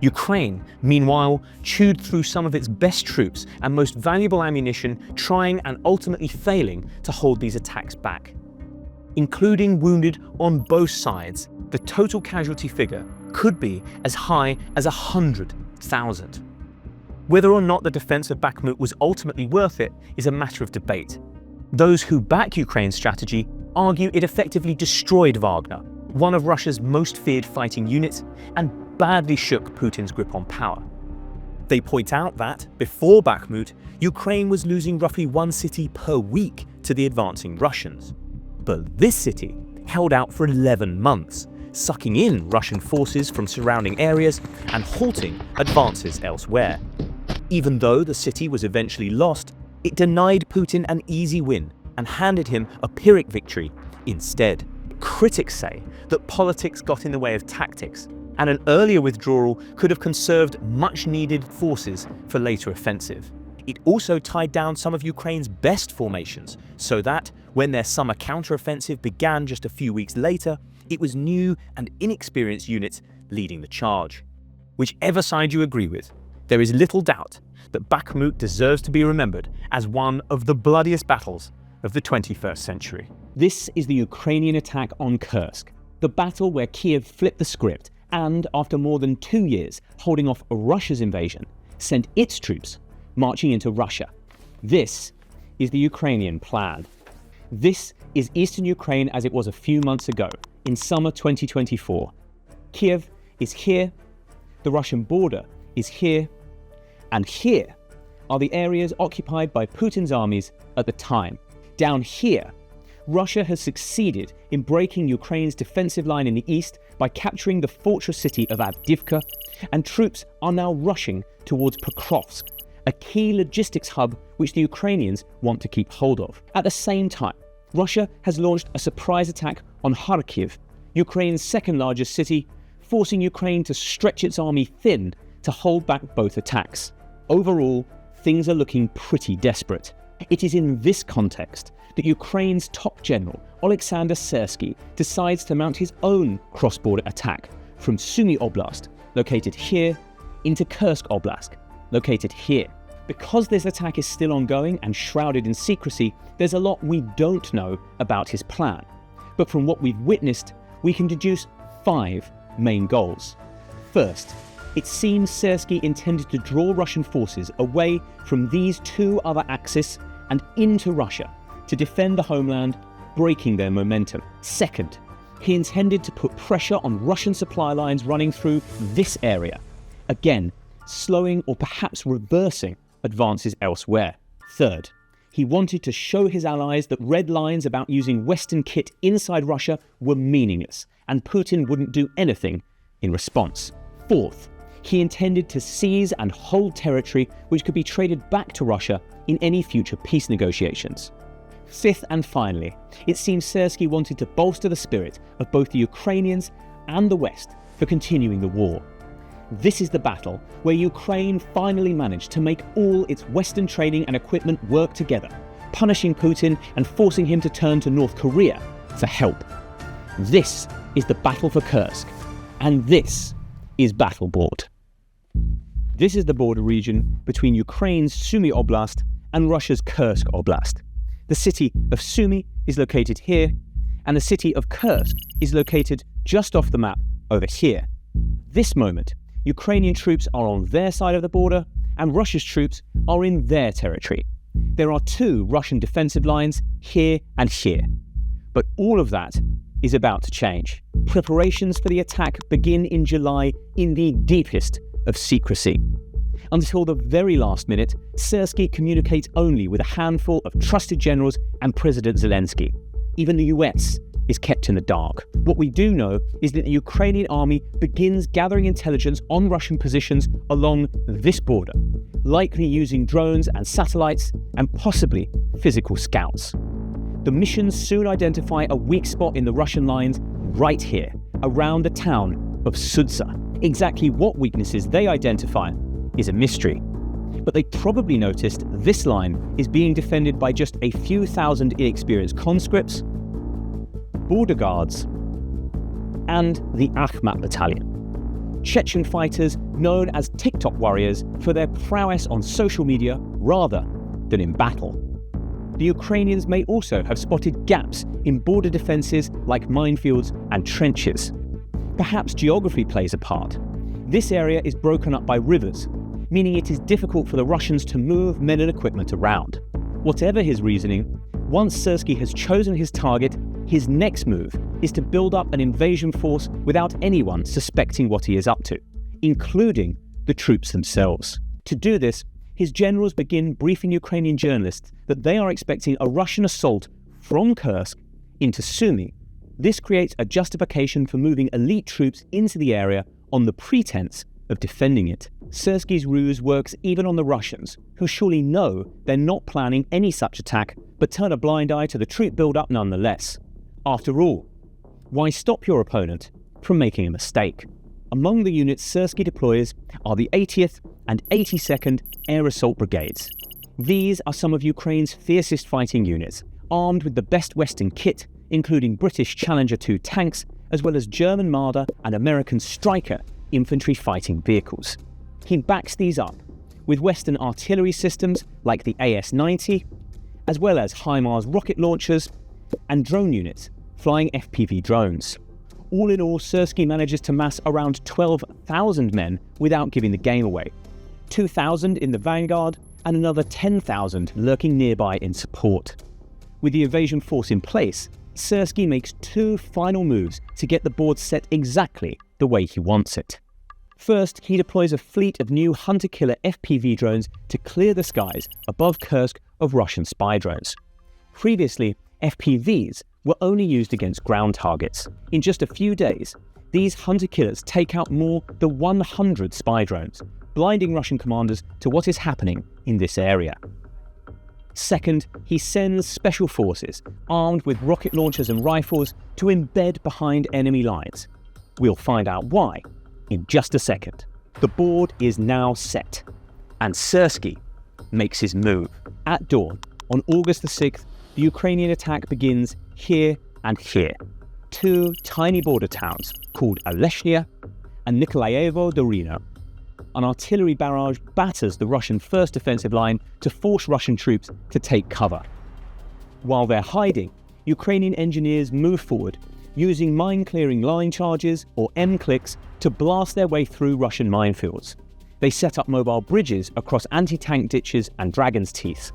Ukraine, meanwhile, chewed through some of its best troops and most valuable ammunition, trying and ultimately failing to hold these attacks back. Including wounded on both sides, the total casualty figure could be as high as 100,000. Whether or not the defense of Bakhmut was ultimately worth it is a matter of debate. Those who back Ukraine's strategy argue it effectively destroyed Wagner, one of Russia's most feared fighting units, and badly shook Putin's grip on power. They point out that, before Bakhmut, Ukraine was losing roughly one city per week to the advancing Russians. But this city held out for 11 months, sucking in Russian forces from surrounding areas and halting advances elsewhere. Even though the city was eventually lost, It denied Putin an easy win and handed him a Pyrrhic victory instead. Critics say that politics got in the way of tactics, and an earlier withdrawal could have conserved much-needed forces for later offensive. It also tied down some of Ukraine's best formations, so that, when their summer counteroffensive began just a few weeks later, it was new and inexperienced units leading the charge. Whichever side you agree with, there is little doubt that Bakhmut deserves to be remembered as one of the bloodiest battles of the 21st century. This is the Ukrainian attack on Kursk, the battle where Kiev flipped the script and, after more than 2 years holding off Russia's invasion, sent its troops marching into Russia. This is the Ukrainian plan. This is eastern Ukraine as it was a few months ago, in summer 2024. Kiev is here, the Russian border is here, and here are the areas occupied by Putin's armies at the time. Down here, Russia has succeeded in breaking Ukraine's defensive line in the east by capturing the fortress city of Avdiivka, and troops are now rushing towards Pokrovsk, a key logistics hub which the Ukrainians want to keep hold of. At the same time, Russia has launched a surprise attack on Kharkiv, Ukraine's second largest city, forcing Ukraine to stretch its army thin to hold back both attacks. Overall, things are looking pretty desperate. It is in this context that Ukraine's top general, Alexander Syrsky, decides to mount his own cross-border attack from Sumy Oblast, located here, into Kursk Oblast, located here. Because this attack is still ongoing and shrouded in secrecy, there's a lot we don't know about his plan. But from what we've witnessed, we can deduce 5 main goals. First, it seems Syrsky intended to draw Russian forces away from these 2 other axes and into Russia to defend the homeland, breaking their momentum. Second, he intended to put pressure on Russian supply lines running through this area, again, slowing or perhaps reversing advances elsewhere. Third, he wanted to show his allies that red lines about using Western kit inside Russia were meaningless, and Putin wouldn't do anything in response. Fourth, he intended to seize and hold territory which could be traded back to Russia in any future peace negotiations. Fifth and finally, it seems Syrsky wanted to bolster the spirit of both the Ukrainians and the West for continuing the war. This is the battle where Ukraine finally managed to make all its Western training and equipment work together, punishing Putin and forcing him to turn to North Korea for help. This is the battle for Kursk, and this is Battleboard. This is the border region between Ukraine's Sumy Oblast and Russia's Kursk Oblast. The city of Sumy is located here, and the city of Kursk is located just off the map over here. This moment, Ukrainian troops are on their side of the border, and Russia's troops are in their territory. There are 2 Russian defensive lines here and here. But all of that is about to change. Preparations for the attack begin in July in the deepest of secrecy. Until the very last minute, Syrsky communicates only with a handful of trusted generals and President Zelensky. Even the US is kept in the dark. What we do know is that the Ukrainian army begins gathering intelligence on Russian positions along this border, likely using drones and satellites and possibly physical scouts. The missions soon identify a weak spot in the Russian lines right here, around the town of Sudza. Exactly what weaknesses they identify is a mystery. But they probably noticed this line is being defended by just a few thousand inexperienced conscripts, border guards, and the Akhmat battalion. Chechen fighters known as TikTok warriors for their prowess on social media rather than in battle. The Ukrainians may also have spotted gaps in border defences like minefields and trenches. Perhaps geography plays a part. This area is broken up by rivers, meaning it is difficult for the Russians to move men and equipment around. Whatever his reasoning, once Syrsky has chosen his target, his next move is to build up an invasion force without anyone suspecting what he is up to, including the troops themselves. To do this, his generals begin briefing Ukrainian journalists that they are expecting a Russian assault from Kursk into Sumy. This creates a justification for moving elite troops into the area on the pretense of of defending it, Syrski's ruse works even on the Russians, who surely know they're not planning any such attack, but turn a blind eye to the troop build-up nonetheless. After all, why stop your opponent from making a mistake? Among the units Syrsky deploys are the 80th and 82nd Air Assault Brigades. These are some of Ukraine's fiercest fighting units, armed with the best Western kit, including British Challenger 2 tanks, as well as German Marder and American Stryker infantry fighting vehicles. He backs these up with Western artillery systems like the AS-90, as well as HIMARS rocket launchers and drone units flying FPV drones. All in all, Syrsky manages to mass around 12,000 men without giving the game away. 2,000 in the vanguard and another 10,000 lurking nearby in support. With the invasion force in place, Syrsky makes two final moves to get the board set exactly the way he wants it. First, he deploys a fleet of new hunter-killer FPV drones to clear the skies above Kursk of Russian spy drones. Previously, FPVs were only used against ground targets. In just a few days, these hunter-killers take out more than 100 spy drones, blinding Russian commanders to what is happening in this area. Second, he sends special forces, armed with rocket launchers and rifles, to embed behind enemy lines. We'll find out why in just a second. The board is now set, and Syrsky makes his move. At dawn, on August the 6th, the Ukrainian attack begins here and here. Two tiny border towns called Aleshnia and Nikolaevo-Dorino. An artillery barrage batters the Russian first defensive line to force Russian troops to take cover. While they're hiding, Ukrainian engineers move forward, using mine-clearing line charges, or M-clicks, to blast their way through Russian minefields. They set up mobile bridges across anti-tank ditches and dragon's teeth.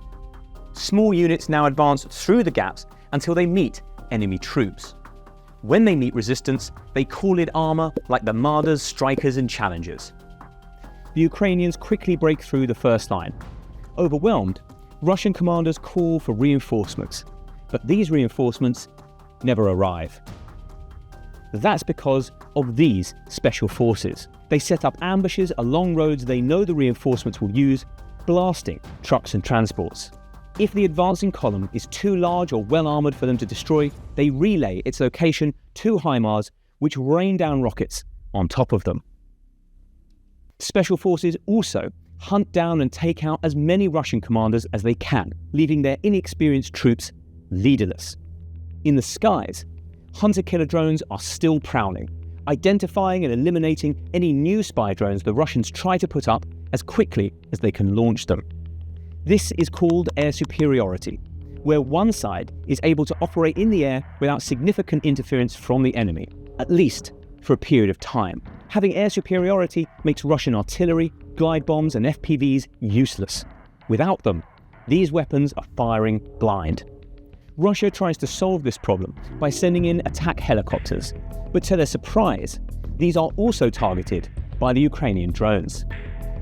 Small units now advance through the gaps until they meet enemy troops. When they meet resistance, they call it armor like the Marders, Strykers and Challengers. The Ukrainians quickly break through the first line. Overwhelmed, Russian commanders call for reinforcements, but these reinforcements never arrive. That's because of these special forces. They set up ambushes along roads they know the reinforcements will use, blasting trucks and transports. If the advancing column is too large or well-armoured for them to destroy, they relay its location to HIMARS, which rain down rockets on top of them. Special forces also hunt down and take out as many Russian commanders as they can, leaving their inexperienced troops leaderless. In the skies, hunter-killer drones are still prowling, identifying and eliminating any new spy drones the Russians try to put up as quickly as they can launch them. This is called air superiority, where one side is able to operate in the air without significant interference from the enemy, at least for a period of time. Having air superiority makes Russian artillery, glide bombs and FPVs useless. Without them, these weapons are firing blind. Russia tries to solve this problem by sending in attack helicopters, but to their surprise, these are also targeted by the Ukrainian drones.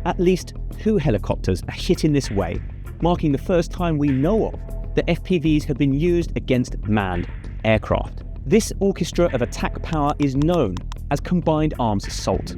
At least 2 helicopters are hit in this way, marking the first time we know of that FPVs have been used against manned aircraft. This orchestra of attack power is known as combined arms assault.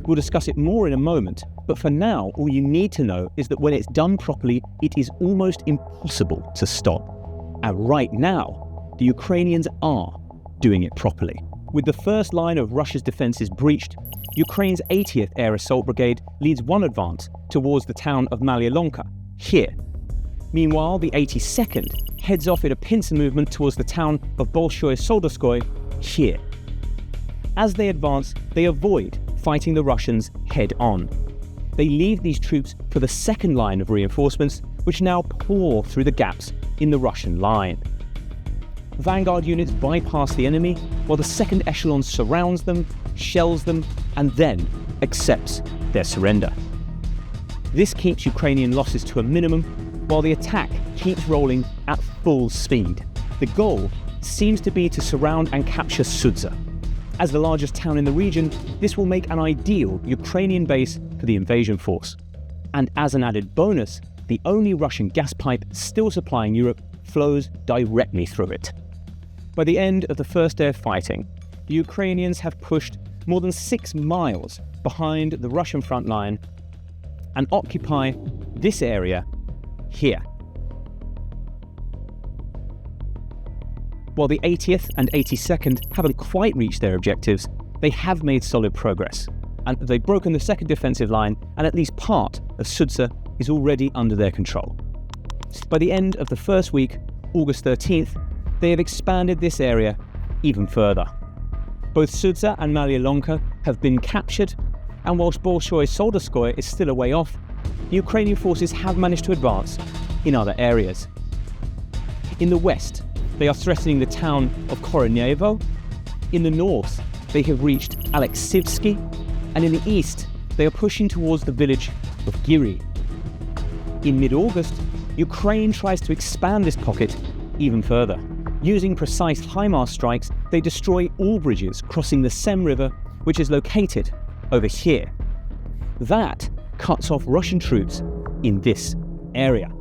We'll discuss it more in a moment, but for now, all you need to know is that when it's done properly, it is almost impossible to stop. And right now, the Ukrainians are doing it properly. With the first line of Russia's defences breached, Ukraine's 80th Air Assault Brigade leads one advance towards the town of Mariupol, here. Meanwhile, the 82nd heads off in a pincer movement towards the town of Bolshoye Soldotskoye, here. As they advance, they avoid fighting the Russians head-on. They leave these troops for the second line of reinforcements, which now pour through the gaps in the Russian line. Vanguard units bypass the enemy, while the second echelon surrounds them, shells them, and then accepts their surrender. This keeps Ukrainian losses to a minimum, while the attack keeps rolling at full speed. The goal seems to be to surround and capture Sudza. As the largest town in the region, this will make an ideal Ukrainian base for the invasion force. And as an added bonus, the only Russian gas pipe still supplying Europe flows directly through it. By the end of the first day of fighting, the Ukrainians have pushed more than 6 miles behind the Russian front line and occupy this area here. While the 80th and 82nd haven't quite reached their objectives, they have made solid progress, and they've broken the second defensive line, and at least part of Sudza is already under their control. By the end of the first week, August 13th, they have expanded this area even further. Both Sudza and Mariupol have been captured, and whilst Bolshoi Soldaskoye is still a way off, the Ukrainian forces have managed to advance in other areas. In the west, they are threatening the town of Koronyevo. In the north, they have reached Alexivsky, and in the east, they are pushing towards the village of Giri. In mid-August, Ukraine tries to expand this pocket even further. Using precise HIMARS strikes, they destroy all bridges crossing the Sem River, which is located over here. That cuts off Russian troops in this area.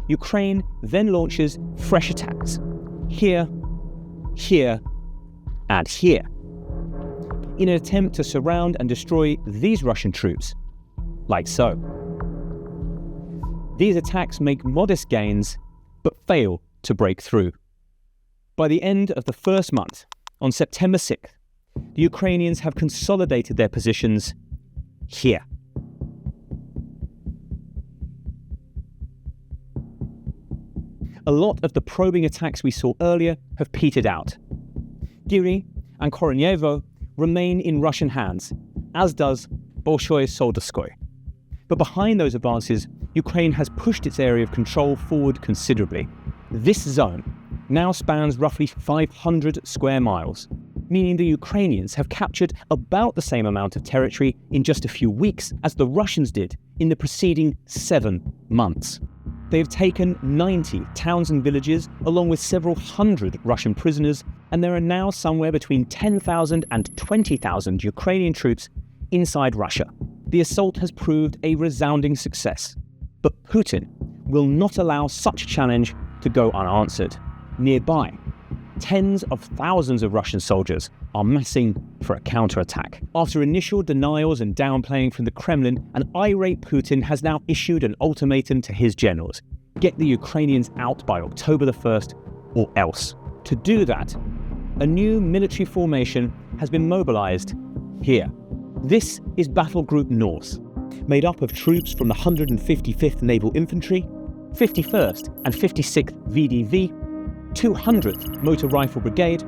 Ukraine then launches fresh attacks here, here, and here, in an attempt to surround and destroy these Russian troops, like so. These attacks make modest gains, but fail to break through. By the end of the first month, on September 6th, the Ukrainians have consolidated their positions here. A lot of the probing attacks we saw earlier have petered out. Giri and Koronyevo remain in Russian hands, as does Bolshoi Soldaskoye. But behind those advances, Ukraine has pushed its area of control forward considerably. This zone now spans roughly 500 square miles, meaning the Ukrainians have captured about the same amount of territory in just a few weeks as the Russians did in the preceding 7 months. They have taken 90 towns and villages, along with several hundred Russian prisoners, and there are now somewhere between 10,000 and 20,000 Ukrainian troops inside Russia. The assault has proved a resounding success, but Putin will not allow such a challenge to go unanswered. Nearby, tens of thousands of Russian soldiers are massing for a counterattack. After initial denials and downplaying from the Kremlin, an irate Putin has now issued an ultimatum to his generals: get the Ukrainians out by October the 1st or else. To do that, a new military formation has been mobilized here. This is Battle Group North, made up of troops from the 155th Naval Infantry, 51st and 56th VDV, 200th Motor Rifle Brigade,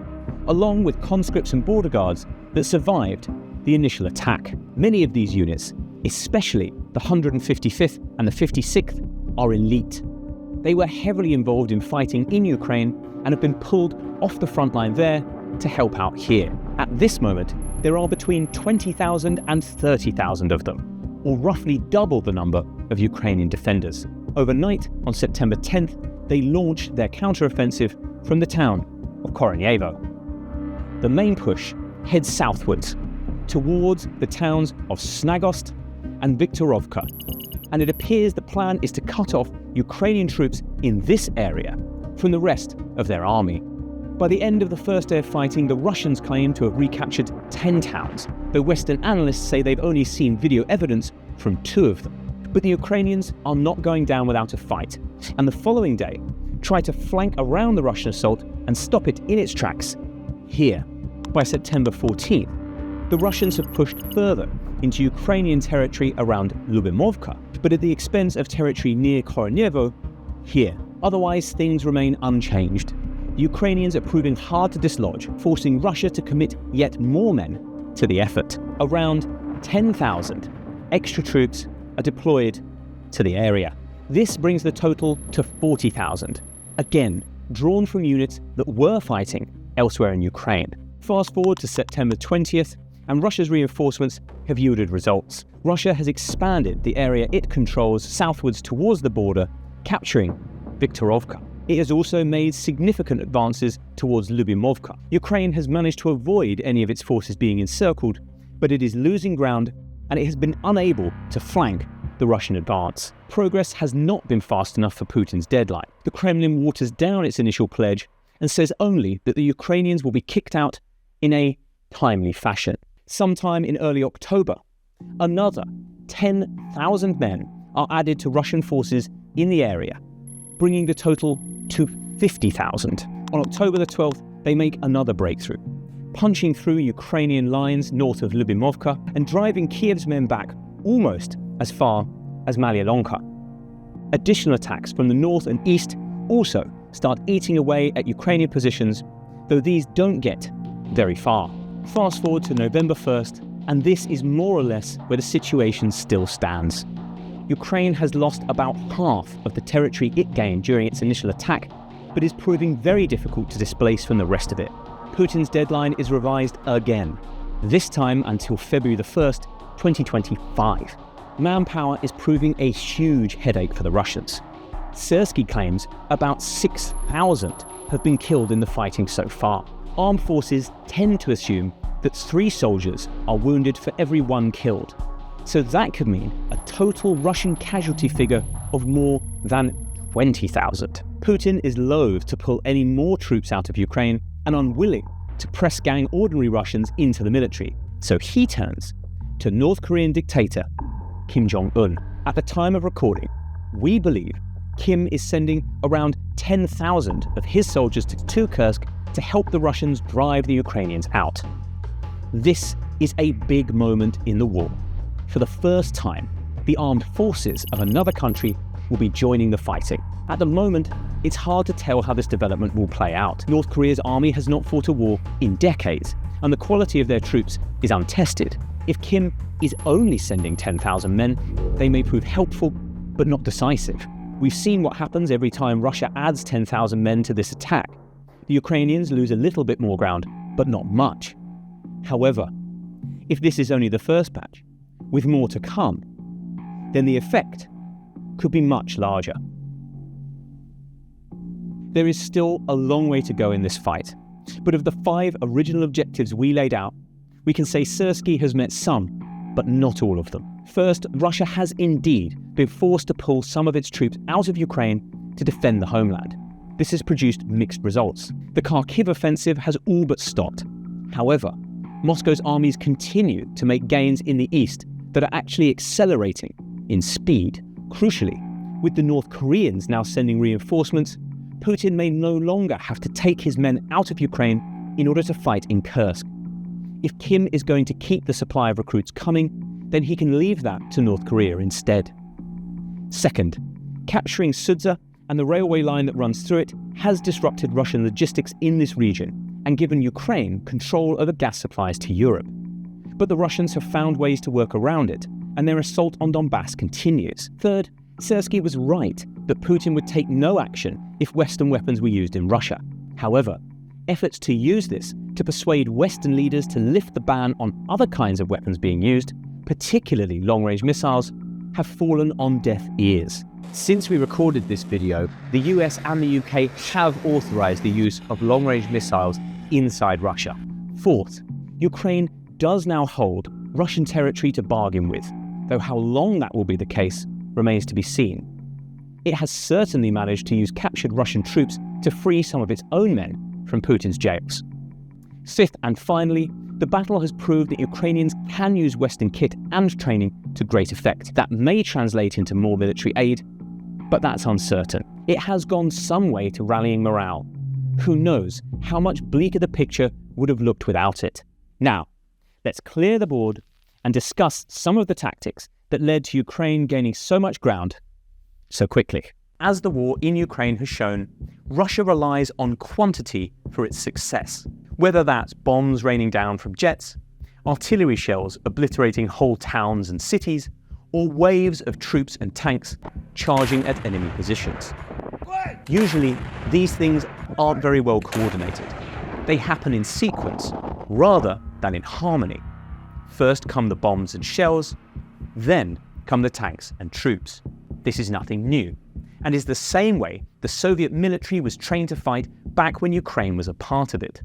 along with conscripts and border guards that survived the initial attack. Many of these units, especially the 155th and the 56th, are elite. They were heavily involved in fighting in Ukraine and have been pulled off the front line there to help out here. At this moment, there are between 20,000 and 30,000 of them, or roughly double the number of Ukrainian defenders. Overnight, on September 10th, they launched their counteroffensive from the town of Koronyevo. The main push heads southwards, towards the towns of Snagost and Viktorovka, and it appears the plan is to cut off Ukrainian troops in this area from the rest of their army. By the end of the first day of fighting, the Russians claim to have recaptured 10 towns, though Western analysts say they've only seen video evidence from 2 of them. But the Ukrainians are not going down without a fight, and the following day try to flank around the Russian assault and stop it in its tracks here. By September 14th, the Russians have pushed further into Ukrainian territory around Lyubimovka, but at the expense of territory near Koronyevo here. Otherwise, things remain unchanged. The Ukrainians are proving hard to dislodge, forcing Russia to commit yet more men to the effort. Around 10,000 extra troops are deployed to the area. This brings the total to 40,000, again drawn from units that were fighting elsewhere in Ukraine. Fast forward to September 20th, and Russia's reinforcements have yielded results. Russia has expanded the area it controls southwards towards the border, capturing Viktorovka. It has also made significant advances towards Lyubimovka. Ukraine has managed to avoid any of its forces being encircled, but it is losing ground and it has been unable to flank the Russian advance. Progress has not been fast enough for Putin's deadline. The Kremlin waters down its initial pledge and says only that the Ukrainians will be kicked out in a timely fashion. Sometime in early October, another 10,000 men are added to Russian forces in the area, bringing the total to 50,000. On October the 12th, they make another breakthrough, punching through Ukrainian lines north of Lyubimovka and driving Kiev's men back almost as far as Mariupol. Additional attacks from the north and east also start eating away at Ukrainian positions, though these don't get very far. Fast forward to November 1st, and this is more or less where the situation still stands. Ukraine has lost about half of the territory it gained during its initial attack, but is proving very difficult to displace from the rest of it. Putin's deadline is revised again, this time until February the 1st, 2025. Manpower is proving a huge headache for the Russians. Sersky claims about 6,000 have been killed in the fighting so far. Armed forces tend to assume that 3 soldiers are wounded for every 1 killed. So that could mean a total Russian casualty figure of more than 20,000. Putin is loath to pull any more troops out of Ukraine and unwilling to press gang ordinary Russians into the military. So he turns to North Korean dictator Kim Jong-un. At the time of recording, we believe Kim is sending around 10,000 of his soldiers to Kursk to help the Russians drive the Ukrainians out. This is a big moment in the war. For the first time, the armed forces of another country will be joining the fighting. At the moment, it's hard to tell how this development will play out. North Korea's army has not fought a war in decades, and the quality of their troops is untested. If Kim is only sending 10,000 men, they may prove helpful, but not decisive. We've seen what happens every time Russia adds 10,000 men to this attack. The Ukrainians lose a little bit more ground, but not much. However, if this is only the first batch, with more to come, then the effect could be much larger. There is still a long way to go in this fight, but of the 5 original objectives we laid out, we can say Sersky has met some, but not all of them. First, Russia has indeed been forced to pull some of its troops out of Ukraine to defend the homeland. This has produced mixed results. The Kharkiv offensive has all but stopped. However, Moscow's armies continue to make gains in the east that are actually accelerating in speed. Crucially, with the North Koreans now sending reinforcements, Putin may no longer have to take his men out of Ukraine in order to fight in Kursk. If Kim is going to keep the supply of recruits coming, then he can leave that to North Korea instead. Second, capturing Sudza and the railway line that runs through it has disrupted Russian logistics in this region and given Ukraine control over gas supplies to Europe. But the Russians have found ways to work around it, and their assault on Donbass continues. Third, Sersky was right that Putin would take no action if Western weapons were used in Russia. However, efforts to use this to persuade Western leaders to lift the ban on other kinds of weapons being used, particularly long-range missiles, have fallen on deaf ears. Since we recorded this video, the US and the UK have authorized the use of long-range missiles inside Russia. Fourth, Ukraine does now hold Russian territory to bargain with, though how long that will be the case remains to be seen. It has certainly managed to use captured Russian troops to free some of its own men from Putin's jails. Fifth and finally, the battle has proved that Ukrainians can use Western kit and training to great effect. That may translate into more military aid, but that's uncertain. It has gone some way to rallying morale. Who knows how much bleaker the picture would have looked without it. Now, let's clear the board and discuss some of the tactics that led to Ukraine gaining so much ground so quickly. As the war in Ukraine has shown, Russia relies on quantity for its success. Whether that's bombs raining down from jets, artillery shells obliterating whole towns and cities, or waves of troops and tanks charging at enemy positions. Usually, these things aren't very well coordinated. They happen in sequence rather than in harmony. First come the bombs and shells, then come the tanks and troops. This is nothing new, and is the same way the Soviet military was trained to fight back when Ukraine was a part of it.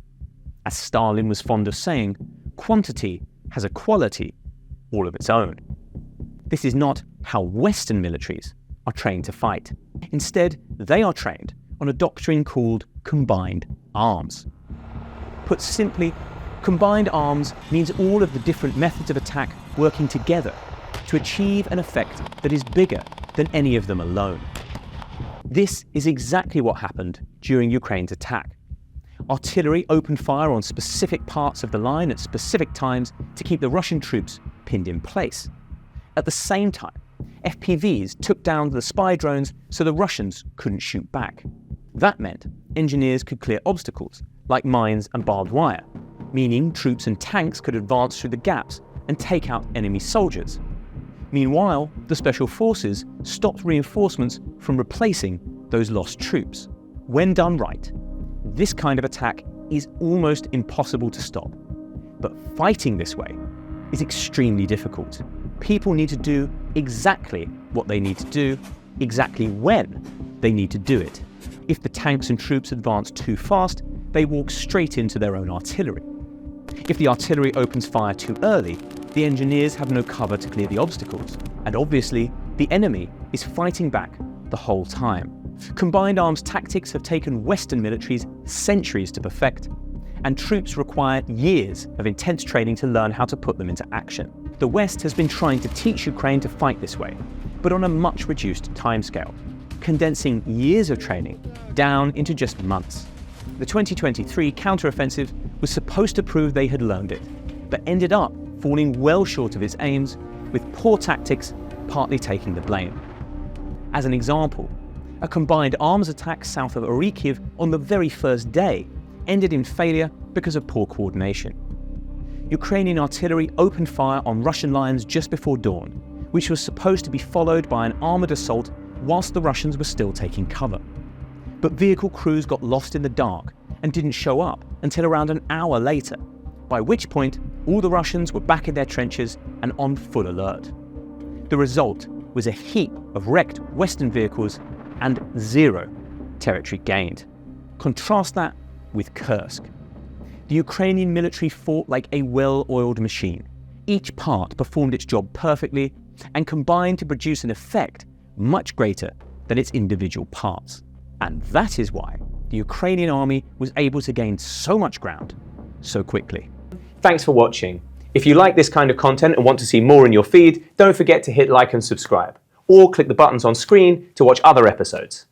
As Stalin was fond of saying, quantity has a quality all of its own. This is not how Western militaries are trained to fight. Instead, they are trained on a doctrine called combined arms. Put simply, Combined arms means all of the different methods of attack working together to achieve an effect that is bigger than any of them alone. This is exactly what happened during Ukraine's attack. Artillery opened fire on specific parts of the line at specific times to keep the Russian troops pinned in place. At the same time, FPVs took down the spy drones so the Russians couldn't shoot back. That meant engineers could clear obstacles like mines and barbed wire, meaning troops and tanks could advance through the gaps and take out enemy soldiers. Meanwhile, the special forces stopped reinforcements from replacing those lost troops. When done right, this kind of attack is almost impossible to stop. But fighting this way is extremely difficult. People need to do exactly what they need to do, exactly when they need to do it. If the tanks and troops advance too fast, they walk straight into their own artillery. If the artillery opens fire too early, the engineers have no cover to clear the obstacles. And obviously, the enemy is fighting back the whole time. Combined arms tactics have taken Western militaries centuries to perfect, and troops require years of intense training to learn how to put them into action. The West has been trying to teach Ukraine to fight this way, but on a much reduced timescale, condensing years of training down into just months. The 2023 counteroffensive was supposed to prove they had learned it, but ended up falling well short of its aims, with poor tactics partly taking the blame. As an example, a combined arms attack south of Kharkiv on the very first day ended in failure because of poor coordination. Ukrainian artillery opened fire on Russian lines just before dawn, which was supposed to be followed by an armoured assault whilst the Russians were still taking cover. But vehicle crews got lost in the dark and didn't show up until around an hour later, by which point all the Russians were back in their trenches and on full alert. The result was a heap of wrecked Western vehicles and zero territory gained. Contrast that with Kursk. The Ukrainian military fought like a well-oiled machine. Each part performed its job perfectly and combined to produce an effect much greater than its individual parts. And that is why the Ukrainian army was able to gain so much ground so quickly. Thanks for watching. If you like this kind of content and want to see more in your feed, don't forget to hit like and subscribe, or click the buttons on screen to watch other episodes.